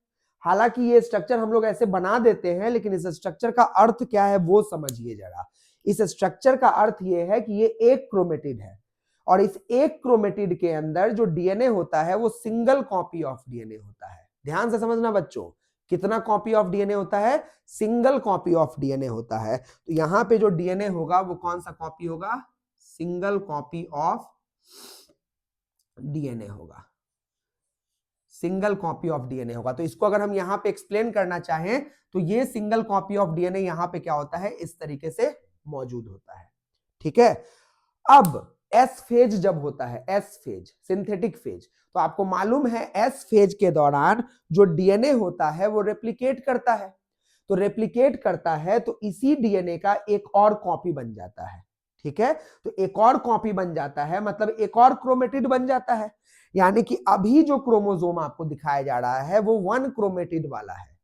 हालांकि ये स्ट्रक्चर हम लोग ऐसे बना देते हैं, लेकिन इस स्ट्रक्चर का अर्थ क्या है वो समझिए जरा। इस स्ट्रक्चर का अर्थ ये है कि ये एक क्रोमेटिड है, और इस एक क्रोमेटिड के अंदर जो डीएनए होता है वो सिंगल कॉपी ऑफ डीएनए होता है। ध्यान से समझना बच्चों, कितना कॉपी ऑफ डीएनए होता है, सिंगल कॉपी ऑफ डीएनए होता है। तो यहां पे जो डीएनए होगा वो कौन सा कॉपी होगा, सिंगल कॉपी ऑफ डीएनए होगा, सिंगल कॉपी ऑफ डीएनए होगा। तो इसको अगर हम यहां पे एक्सप्लेन करना चाहें तो ये सिंगल कॉपी ऑफ डीएनए यहां पे क्या होता है, इस तरीके से मौजूद होता है। ठीक है, अब एस फेज जब होता है, एस फेज सिंथेटिक फेज, तो आपको मालूम है एस फेज के दौरान जो डीएनए होता है वो रेप्लिकेट करता है। तो रेप्लिकेट करता है तो इसी डीएनए का एक और कॉपी बन जाता है। ठीक है, तो एक और कॉपी बन जाता है मतलब एक और क्रोमेटिड बन जाता है। यानी कि अभी जो क्रोमोसोम आपको दिखाया जा रहा है वो वन क्रोमेटिड वाला है,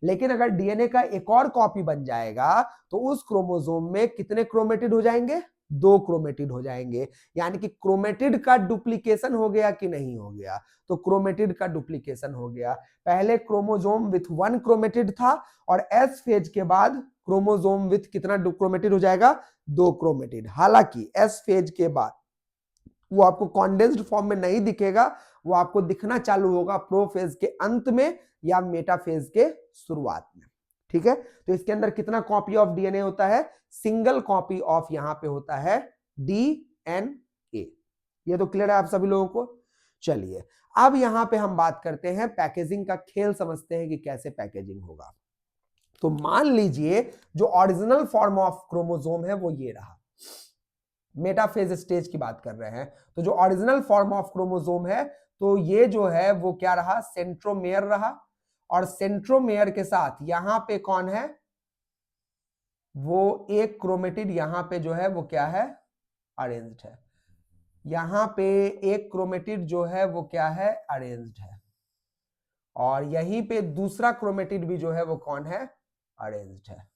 लेकिन अगर डीएनए का एक और कॉपी बन जाएगा तो उस क्रोमोसोम में कितने क्रोमेटिड हो जाएंगे, दो क्रोमेटिड हो जाएंगे। यानी कि क्रोमेटिड का डुप्लीकेशन हो गया कि नहीं हो गया, तो क्रोमेटिड का डुप्लीकेशन हो गया। पहले क्रोमोसोम विथ वन क्रोमेटिड था, और एस फेज के बाद क्रोमोसोम विथ कितना क्रोमेटिड हो जाएगा, दो क्रोमेटिड। हालांकि एस फेज के बाद वो आपको कॉन्डेंस्ड फॉर्म में नहीं दिखेगा, वो आपको दिखना चालू होगा प्रोफेज के अंत में या मेटाफेज के शुरुआत में। ठीक है, तो इसके अंदर कितना कॉपी ऑफ डीएनए होता है, सिंगल कॉपी ऑफ यहां पे होता है डीएनए। ये तो क्लियर है आप सभी लोगों को। चलिए अब यहां पे हम बात करते हैं पैकेजिंग का खेल, समझते हैं कि कैसे पैकेजिंग होगा। तो मान लीजिए जो ओरिजिनल फॉर्म ऑफ क्रोमोसोम है वो ये रहा, मेटाफेज स्टेज की बात कर रहे हैं। तो जो ओरिजिनल फॉर्म ऑफ क्रोमोसोम है तो ये जो है वो क्या रहा, सेंट्रोमेयर रहा, और सेंट्रोमेयर के साथ यहां पे कौन है, वो एक क्रोमेटिड यहां पे जो है वो क्या है, अरेंज्ड है। यहां पे एक क्रोमेटिड जो है वो क्या है, अरेंज्ड है, और यहीं पे दूसरा क्रोमेटिड भी जो है वो कौन है, अरेंज्ड है।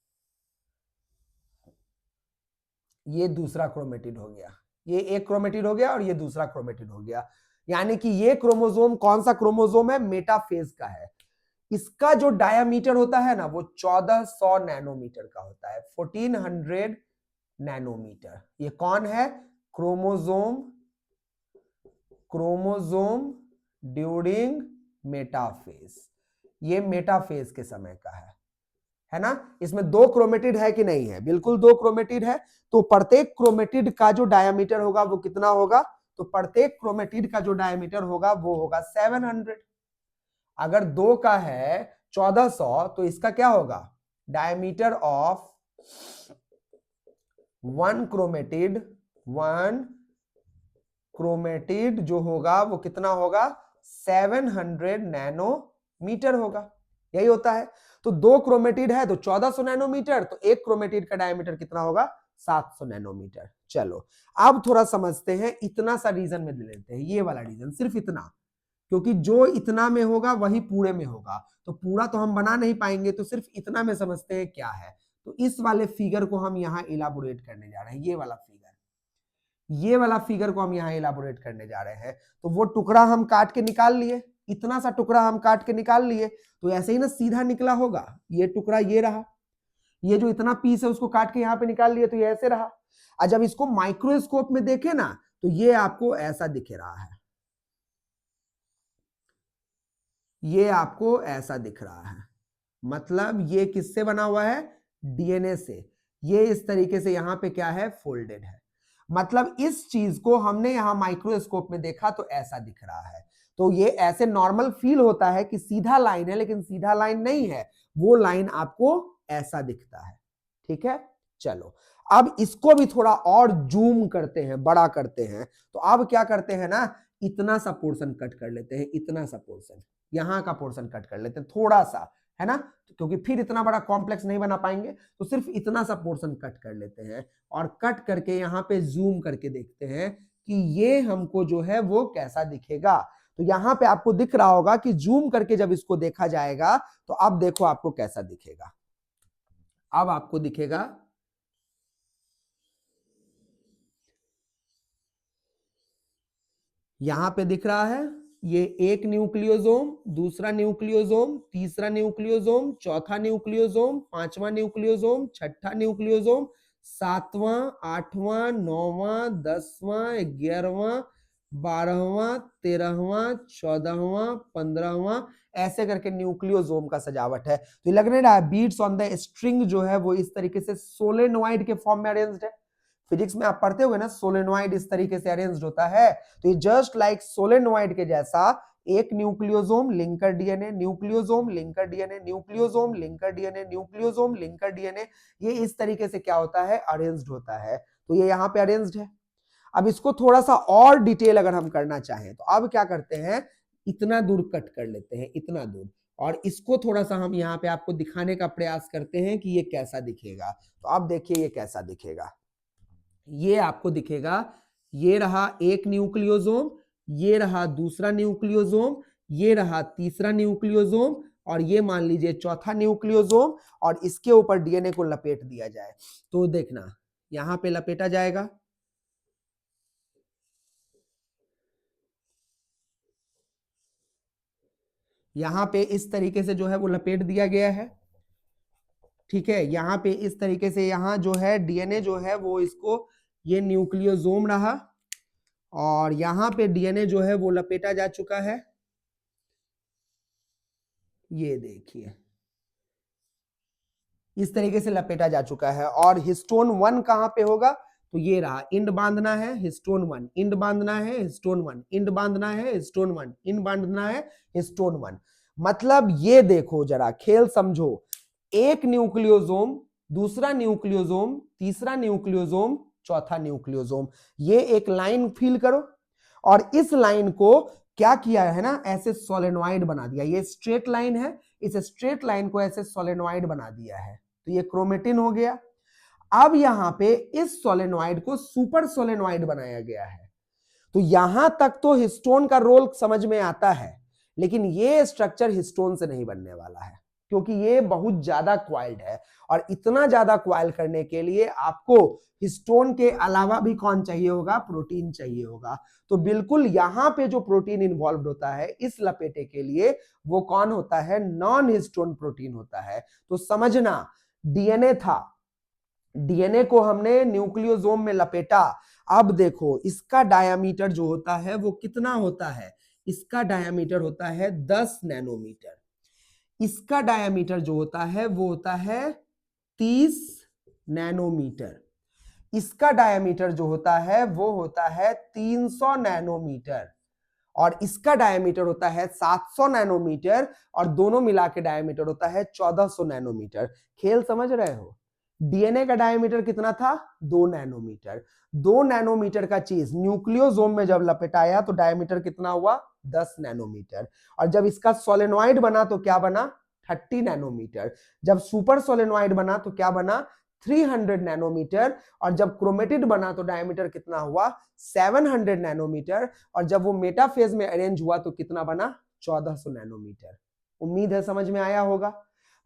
ये दूसरा क्रोमेटिड हो गया, ये एक क्रोमेटिड हो गया और ये दूसरा क्रोमेटिड हो गया। यानी कि ये क्रोमोसोम कौन सा क्रोमोसोम है, मेटाफेज का है। इसका जो डायामीटर होता है ना वो 1400 नैनोमीटर का होता है, 1400 नैनोमीटर। ये कौन है, क्रोमोसोम ड्यूरिंग मेटाफेज। ये मेटाफेज के समय का है है ना। इसमें 2 क्रोमेटिड है कि नहीं है, बिल्कुल 2 क्रोमेटिड है। तो प्रत्येक क्रोमेटिड का जो डायमीटर होगा वो कितना होगा, तो प्रत्येक क्रोमेटिड का जो डायमीटर होगा वो होगा 700। अगर 2 का है 1400 तो इसका क्या होगा, डायमीटर ऑफ वन क्रोमेटिड जो होगा वो कितना होगा, 700 नैनोमीटर होगा। यही होता है। तो 2 क्रोमेटिड है तो 1400 नैनोमीटर, तो एक क्रोमेटिड का डायमीटर कितना होगा, 700 नैनोमीटर। चलो अब थोड़ा समझते हैं, इतना सा रीजन में ले लेते हैं, ये वाला रीजन, सिर्फ इतना, क्योंकि जो इतना में होगा वही पूरे में होगा, तो पूरा तो हम बना नहीं पाएंगे, तो सिर्फ इतना में समझते हैं क्या है। तो इस वाले फिगर को हम यहाँ इलाबोरेट करने जा रहे हैं, ये वाला फिगर को हम यहाँ इलाबोरेट करने जा रहे हैं। तो वो टुकड़ा हम काट के निकाल लिए, इतना सा टुकड़ा हम काट के निकाल लिए, तो ऐसे ही ना सीधा निकला होगा, ये टुकड़ा ये रहा, ये जो इतना पीस है उसको काट के यहाँ पे निकाल लिए तो ये ऐसे रहा। और जब इसको माइक्रोस्कोप में देखे ना तो ये आपको ऐसा दिख रहा है, ये आपको ऐसा दिख रहा है। मतलब ये किससे बना हुआ है, डीएनए से। ये इस तरीके से यहाँ पे क्या है, फोल्डेड है। मतलब इस चीज को हमने यहाँ माइक्रोस्कोप में देखा तो ऐसा दिख रहा है। तो ये ऐसे नॉर्मल फील होता है कि सीधा लाइन है, लेकिन सीधा लाइन नहीं है, वो लाइन आपको ऐसा दिखता है। ठीक है, चलो अब इसको भी थोड़ा और जूम करते हैं, बड़ा करते हैं। तो अब क्या करते हैं ना, इतना सा पोर्शन कट कर लेते हैं, इतना सा पोर्शन, यहाँ का पोर्शन कट कर लेते हैं थोड़ा सा, है ना, क्योंकि फिर इतना बड़ा कॉम्प्लेक्स नहीं बना पाएंगे, तो सिर्फ इतना सा पोर्शन कट कर लेते हैं और कट करके यहाँ पे जूम करके देखते हैं कि ये हमको जो है वो कैसा दिखेगा। तो यहाँ पे आपको दिख रहा होगा कि जूम करके जब इसको देखा जाएगा तो अब देखो आपको कैसा दिखेगा। अब आपको दिखेगा, यहां पे दिख रहा है ये एक न्यूक्लियोसोम, दूसरा न्यूक्लियोसोम, तीसरा न्यूक्लियोसोम, चौथा न्यूक्लियोसोम, पांचवा न्यूक्लियोसोम, छठा न्यूक्लियोसोम, सातवां, आठवां, नौवां, 10वां, 11वां, 12वां, 13वां, 14वां, 15वां, ऐसे करके न्यूक्लियोसोम का सजावट है। तो लग नहीं रहा है बीट्स ऑन द स्ट्रिंग जो है वो इस तरीके से सोलेनोइड के फॉर्म में अरेंज्ड है। फिजिक्स में आप पढ़ते होंगे ना, सोलेनोइड इस तरीके से अरेंज्ड होता है। तो ये जस्ट लाइक सोलेनोइड के जैसा एक nucleosome linker DNA, nucleosome linker DNA, nucleosome linker DNA, nucleosome linker DNA, ये इस तरीके से क्या होता है, अरेंज्ड होता है। तो ये यहाँ पे अरेंज्ड है। अब इसको थोड़ा सा और डिटेल अगर हम करना चाहें तो अब क्या करते हैं, इतना दूर कट कर लेते हैं, इतना दूर, और इसको थोड़ा सा हम यहाँ पे आपको दिखाने का प्रयास करते हैं कि ये कैसा दिखेगा। तो अब देखिए ये कैसा दिखेगा, ये आपको दिखेगा, ये रहा एक न्यूक्लियोसोम, ये रहा दूसरा न्यूक्लियोसोम, ये रहा तीसरा न्यूक्लियोसोम, और ये मान लीजिए चौथा न्यूक्लियोसोम, और इसके ऊपर डीएनए को लपेट दिया जाए। तो देखना यहां पे लपेटा जाएगा, यहां पे इस तरीके से जो है वो लपेट दिया गया है। ठीक है, यहाँ पे इस तरीके से यहाँ जो है डीएनए जो है वो इसको, ये न्यूक्लियोसोम रहा, और यहाँ पे डीएनए जो है वो लपेटा जा चुका है। ये देखिए इस तरीके से लपेटा जा चुका है। और हिस्टोन 1 कहां पे होगा, तो ये रहा, इंड बांधना है हिस्टोन 1, इंड बांधना है हिस्टोन 1, इंड बांधना है हिस्टोन 1, इंड बांधना है हिस्टोन 1। मतलब ये देखो जरा खेल समझो, एक न्यूक्लियोसोम, दूसरा न्यूक्लियोसोम, तीसरा न्यूक्लियोसोम, चौथा न्यूक्लियोसोम, ये एक लाइन फील करो, और इस लाइन को क्या किया है ना, ऐसे सोलेनोइड बना दिया। ये स्ट्रेट लाइन है, इस स्ट्रेट लाइन को ऐसे सोलेनोइड बना दिया है, तो ये क्रोमेटिन हो गया। अब यहां पे इस सोलेनोइड को सुपर सोलेनोइड बनाया गया है। तो यहां तक तो हिस्टोन का रोल समझ में आता है, लेकिन ये स्ट्रक्चर हिस्टोन से नहीं बनने वाला है, क्योंकि ये बहुत ज्यादा क्वाइल्ड है, और इतना ज्यादा क्वाइल करने के लिए आपको हिस्टोन के अलावा भी कौन चाहिए होगा, प्रोटीन चाहिए होगा। तो बिल्कुल यहां पे जो प्रोटीन इन्वॉल्व होता है इस लपेटे के लिए, वो कौन होता है, नॉन हिस्टोन प्रोटीन होता है। तो समझना, डीएनए था, डीएनए को हमने न्यूक्लियोसोम में लपेटा। अब देखो इसका डायामीटर जो होता है वो कितना होता है, इसका डायामीटर होता है 10 नैनोमीटर। इसका डायमीटर जो होता है वो होता है 30 नैनोमीटर। इसका डायमीटर जो होता है वो होता है 300 नैनोमीटर और इसका डायमीटर होता है 700 नैनोमीटर और दोनों मिला के डायमीटर होता है 1400 नैनोमीटर। खेल समझ रहे हो? डीएनए का डायमीटर कितना था? 2 नैनोमीटर। 2 नैनोमीटर का चीज न्यूक्लियोसोम में जब लपेटाया तो डायमीटर कितना हुआ? 10 नैनोमीटर। और जब इसका सोलेनॉइड बना तो क्या बना? 30 नैनोमीटर। जब सुपर सोलेनॉइड बना तो क्या बना? 300 नैनोमीटर। और जब क्रोमेटिड बना तो डायमीटर कितना हुआ? 700 नैनोमीटर। और जब वो मेटाफेज में अरेंज हुआ तो कितना बना? 1400 नैनोमीटर। उम्मीद है समझ में आया होगा।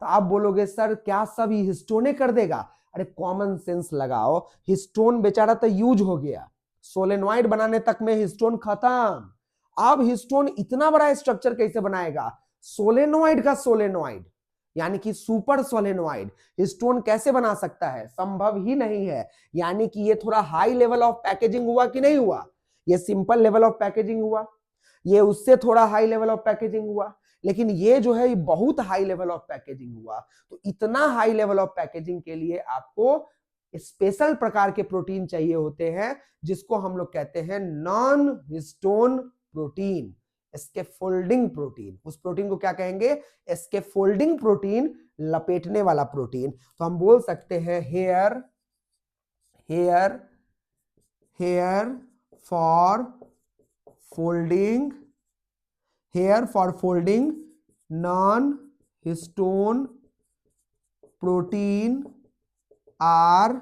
तो आप बोलोगे सर क्या सब ये हिस्टोने कर देगा? अरे कॉमन सेंस लगाओ, हिस्टोन बेचारा तो यूज हो गया, सोलेनॉइड बनाने तक में हिस्टोन खत्म। अब हिस्टोन इतना बड़ा स्ट्रक्चर कैसे बनाएगा? सोलेनॉइड का सोलेनॉइड यानी कि सुपर सोलेनॉइड हिस्टोन कैसे बना सकता है? संभव ही नहीं है। यानी कि ये थोड़ा हाई लेवल ऑफ पैकेजिंग हुआ कि नहीं हुआ? ये सिंपल लेवल ऑफ पैकेजिंग हुआ, ये उससे थोड़ा हाई लेवल ऑफ पैकेजिंग हुआ, लेकिन ये जो है ये बहुत हाई लेवल ऑफ पैकेजिंग हुआ। तो इतना हाई लेवल ऑफ पैकेजिंग के लिए आपको स्पेशल प्रकार के प्रोटीन चाहिए होते हैं जिसको हम लोग कहते हैं non histone protein, scaffolding protein. उस प्रोटीन को क्या कहेंगे? स्कैफोल्डिंग प्रोटीन, लपेटने वाला प्रोटीन। तो हम बोल सकते हैं here here here for folding, here for folding non histone protein are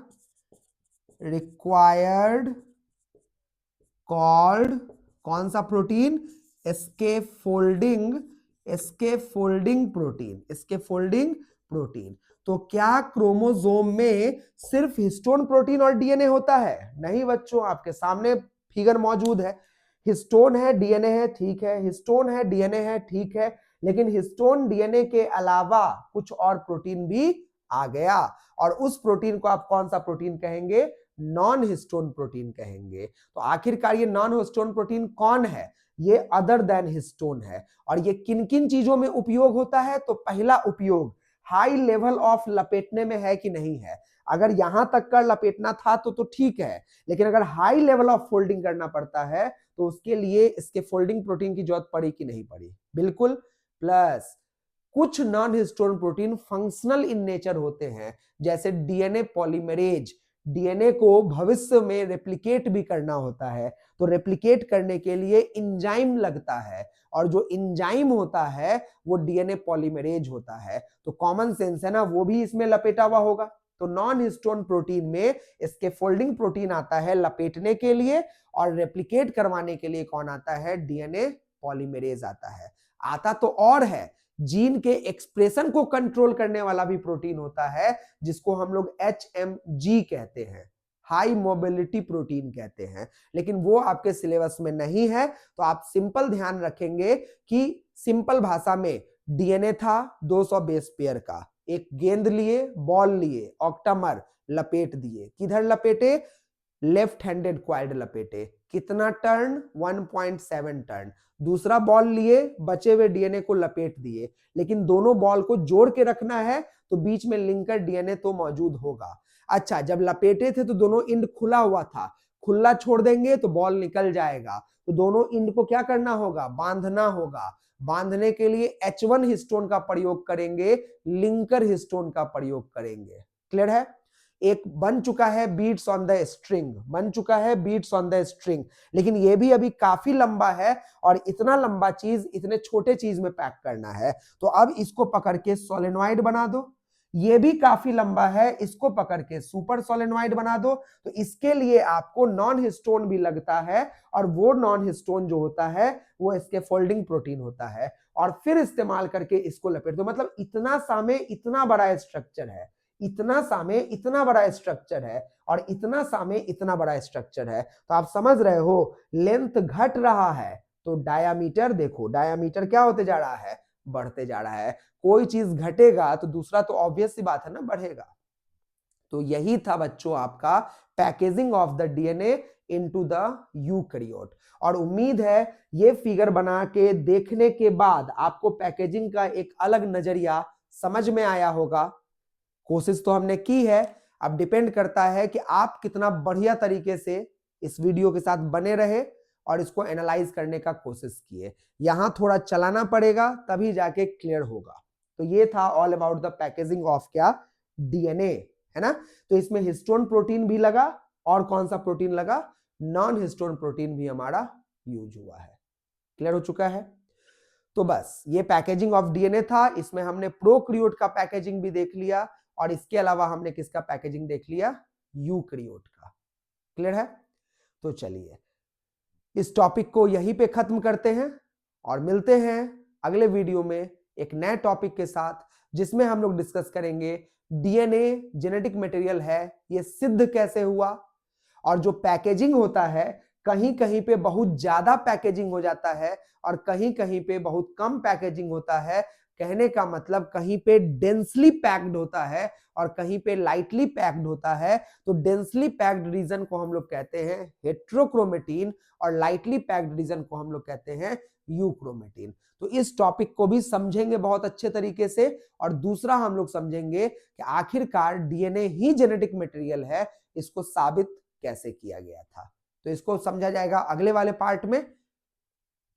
required called, कौन सा protein? Scaffolding, scaffolding protein, scaffolding protein. तो क्या क्रोमोसोम में सिर्फ हिस्टोन प्रोटीन और डीएनए होता है? नहीं बच्चों, आपके सामने फिगर मौजूद है। हिस्टोन है, डीएनए है, ठीक है, हिस्टोन है, डीएनए है, ठीक है, लेकिन हिस्टोन डीएनए के अलावा कुछ और प्रोटीन भी आ गया और उस प्रोटीन को आप कौन सा प्रोटीन कहेंगे? नॉन हिस्टोन प्रोटीन कहेंगे। तो आखिरकार ये नॉन हिस्टोन प्रोटीन कौन है? ये अदर देन हिस्टोन है। और ये किन किन चीजों में उपयोग होता है? तो पहला उपयोग हाई लेवल ऑफ लपेटने में है कि नहीं है? अगर यहां तक का लपेटना था तो ठीक है, लेकिन अगर हाई लेवल ऑफ फोल्डिंग करना पड़ता है तो उसके लिए इसके फोल्डिंग प्रोटीन की जरूरत पड़ी कि नहीं पड़ी? बिल्कुल। प्लस कुछ non histone protein functional in nature होते हैं, जैसे डीएनए पॉलीमरेज। डीएनए को भविष्य में रेप्लिकेट भी करना होता है, तो रेप्लिकेट करने के लिए इंजाइम लगता है और जो इंजाइम होता है वो डीएनए पॉलीमरेज होता है। तो कॉमन सेंस है ना, वो भी इसमें लपेटा हुआ होगा। तो नॉन हिस्टोन प्रोटीन में इसके फोल्डिंग प्रोटीन आता है लपेटने के लिए, और रेप्लिकेट करवाने के लिए कौन आता है? डीएनए पॉलीमरेज आता है। आता तो और है, जीन के एक्सप्रेशन को कंट्रोल करने वाला भी प्रोटीन होता है जिसको हम लोग HMG कहते हैं, हाई मोबिलिटी प्रोटीन कहते हैं, लेकिन वो आपके सिलेबस में नहीं है। तो आप सिंपल ध्यान रखेंगे कि सिंपल भाषा में डीएनए था 200 बेस पेयर का, एक गेंद लिए, बॉल लिए, ऑक्टामर लपेट दिए। किधर लपेटे? लेफ्ट हैंडेड क्वाड लपेटे। कितना टर्न? 1.7 टर्न। दूसरा बॉल लिए, बचे हुए डीएनए को लपेट दिए, लेकिन दोनों बॉल को जोड़ के रखना है तो बीच में लिंकर डीएनए तो मौजूद होगा। अच्छा, जब लपेटे थे तो दोनों इंड खुला हुआ था, खुला छोड़ देंगे तो बॉल निकल जाएगा, तो दोनों इंड को क्या करना होगा? बांधना होगा। बांधने के लिए H1 हिस्टोन का प्रयोग करेंगे, लिंकर हिस्टोन का प्रयोग करेंगे। क्लियर है? एक बन चुका है बीट्स ऑन द स्ट्रिंग, बन चुका है बीट्स ऑन द स्ट्रिंग, लेकिन ये भी अभी काफी लंबा है और इतना लंबा चीज इतने छोटे चीज में पैक करना है। तो अब इसको पकड़ के सोलेनॉइड बना दो। ये भी काफी लंबा है, इसको पकड़ के सुपर सोलेनॉइड बना दो। तो इसके लिए आपको नॉन हिस्टोन भी लगता है और वो नॉन हिस्टोन जो होता है वो इसके फोल्डिंग प्रोटीन होता है, और फिर इस्तेमाल करके इसको लपेट दो। मतलब इतना सा में इतना बड़ा स्ट्रक्चर है, इतना सा में इतना बड़ा स्ट्रक्चर है, और इतना सा में इतना बड़ा स्ट्रक्चर है। तो आप समझ रहे हो लेंथ घट रहा है तो डायामीटर देखो, डायामीटर क्या होते जा रहा है? बढ़ते जा रहा है। कोई चीज घटेगा तो दूसरा तो ऑब्वियस सी बात है ना, बढ़ेगा। तो यही था बच्चों आपका packaging of the DNA into the eukaryote. और उम्मीद है ये फिगर बना के देखने के बाद आपको पैकेजिंग का एक अलग नजरिया समझ में आया होगा। कोशिश तो हमने की है, अब डिपेंड करता है कि आप कितना बढ़िया तरीके से इस वीडियो के साथ बने रहे और इसको एनालाइज करने का कोशिश किए। यहां थोड़ा चलाना पड़ेगा तभी जाके क्लियर होगा। तो ये था all about the packaging of क्या, डीएनए, है ना। तो इसमें हिस्टोन प्रोटीन भी लगा और कौन सा प्रोटीन लगा, नॉन हिस्टोन प्रोटीन भी हमारा यूज हुआ है। क्लियर हो चुका है। तो बस ये पैकेजिंग ऑफ डीएनए था। इसमें हमने प्रोकैरियोट का पैकेजिंग भी देख लिया और इसके अलावा हमने किसका पैकेजिंग देख लिया, यूकैरियोट का। क्लियर है। तो चलिए इस टॉपिक को यहीं पे खत्म करते हैं और मिलते हैं अगले वीडियो में एक नए टॉपिक के साथ, जिसमें हम लोग डिस्कस करेंगे डीएनए जेनेटिक मटेरियल है, ये सिद्ध कैसे हुआ, और जो पैकेजिंग होता है कहीं कहीं पे बहुत ज्यादा पैकेजिंग हो जाता है और कहीं कहीं पे बहुत कम पैकेजिंग होता है। कहने का मतलब कहीं पे डेंसली पैक्ड होता है और कहीं पे लाइटली पैक्ड होता है। तो डेंसली पैक्ड रीजन को हम लोग कहते हैं हेट्रोक्रोमेटिन और लाइटली पैक्ड रीजन को हम लोग कहते हैं यूक्रोमेटिन। तो इस टॉपिक को भी समझेंगे बहुत अच्छे तरीके से। और दूसरा हम लोग समझेंगे कि आखिरकार डीएनए ही जेनेटिक मटेरियल है, इसको साबित कैसे किया गया था। तो इसको समझा जाएगा अगले वाले पार्ट में।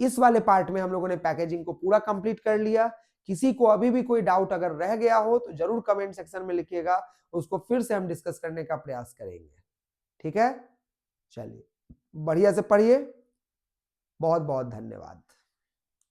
इस वाले पार्ट में हम लोगों ने पैकेजिंग को पूरा कंप्लीट कर लिया। किसी को अभी भी कोई डाउट अगर रह गया हो तो जरूर कमेंट सेक्शन में लिखिएगा, उसको फिर से हम डिस्कस करने का प्रयास करेंगे। ठीक है, चलिए बढ़िया से पढ़िए। बहुत बहुत धन्यवाद।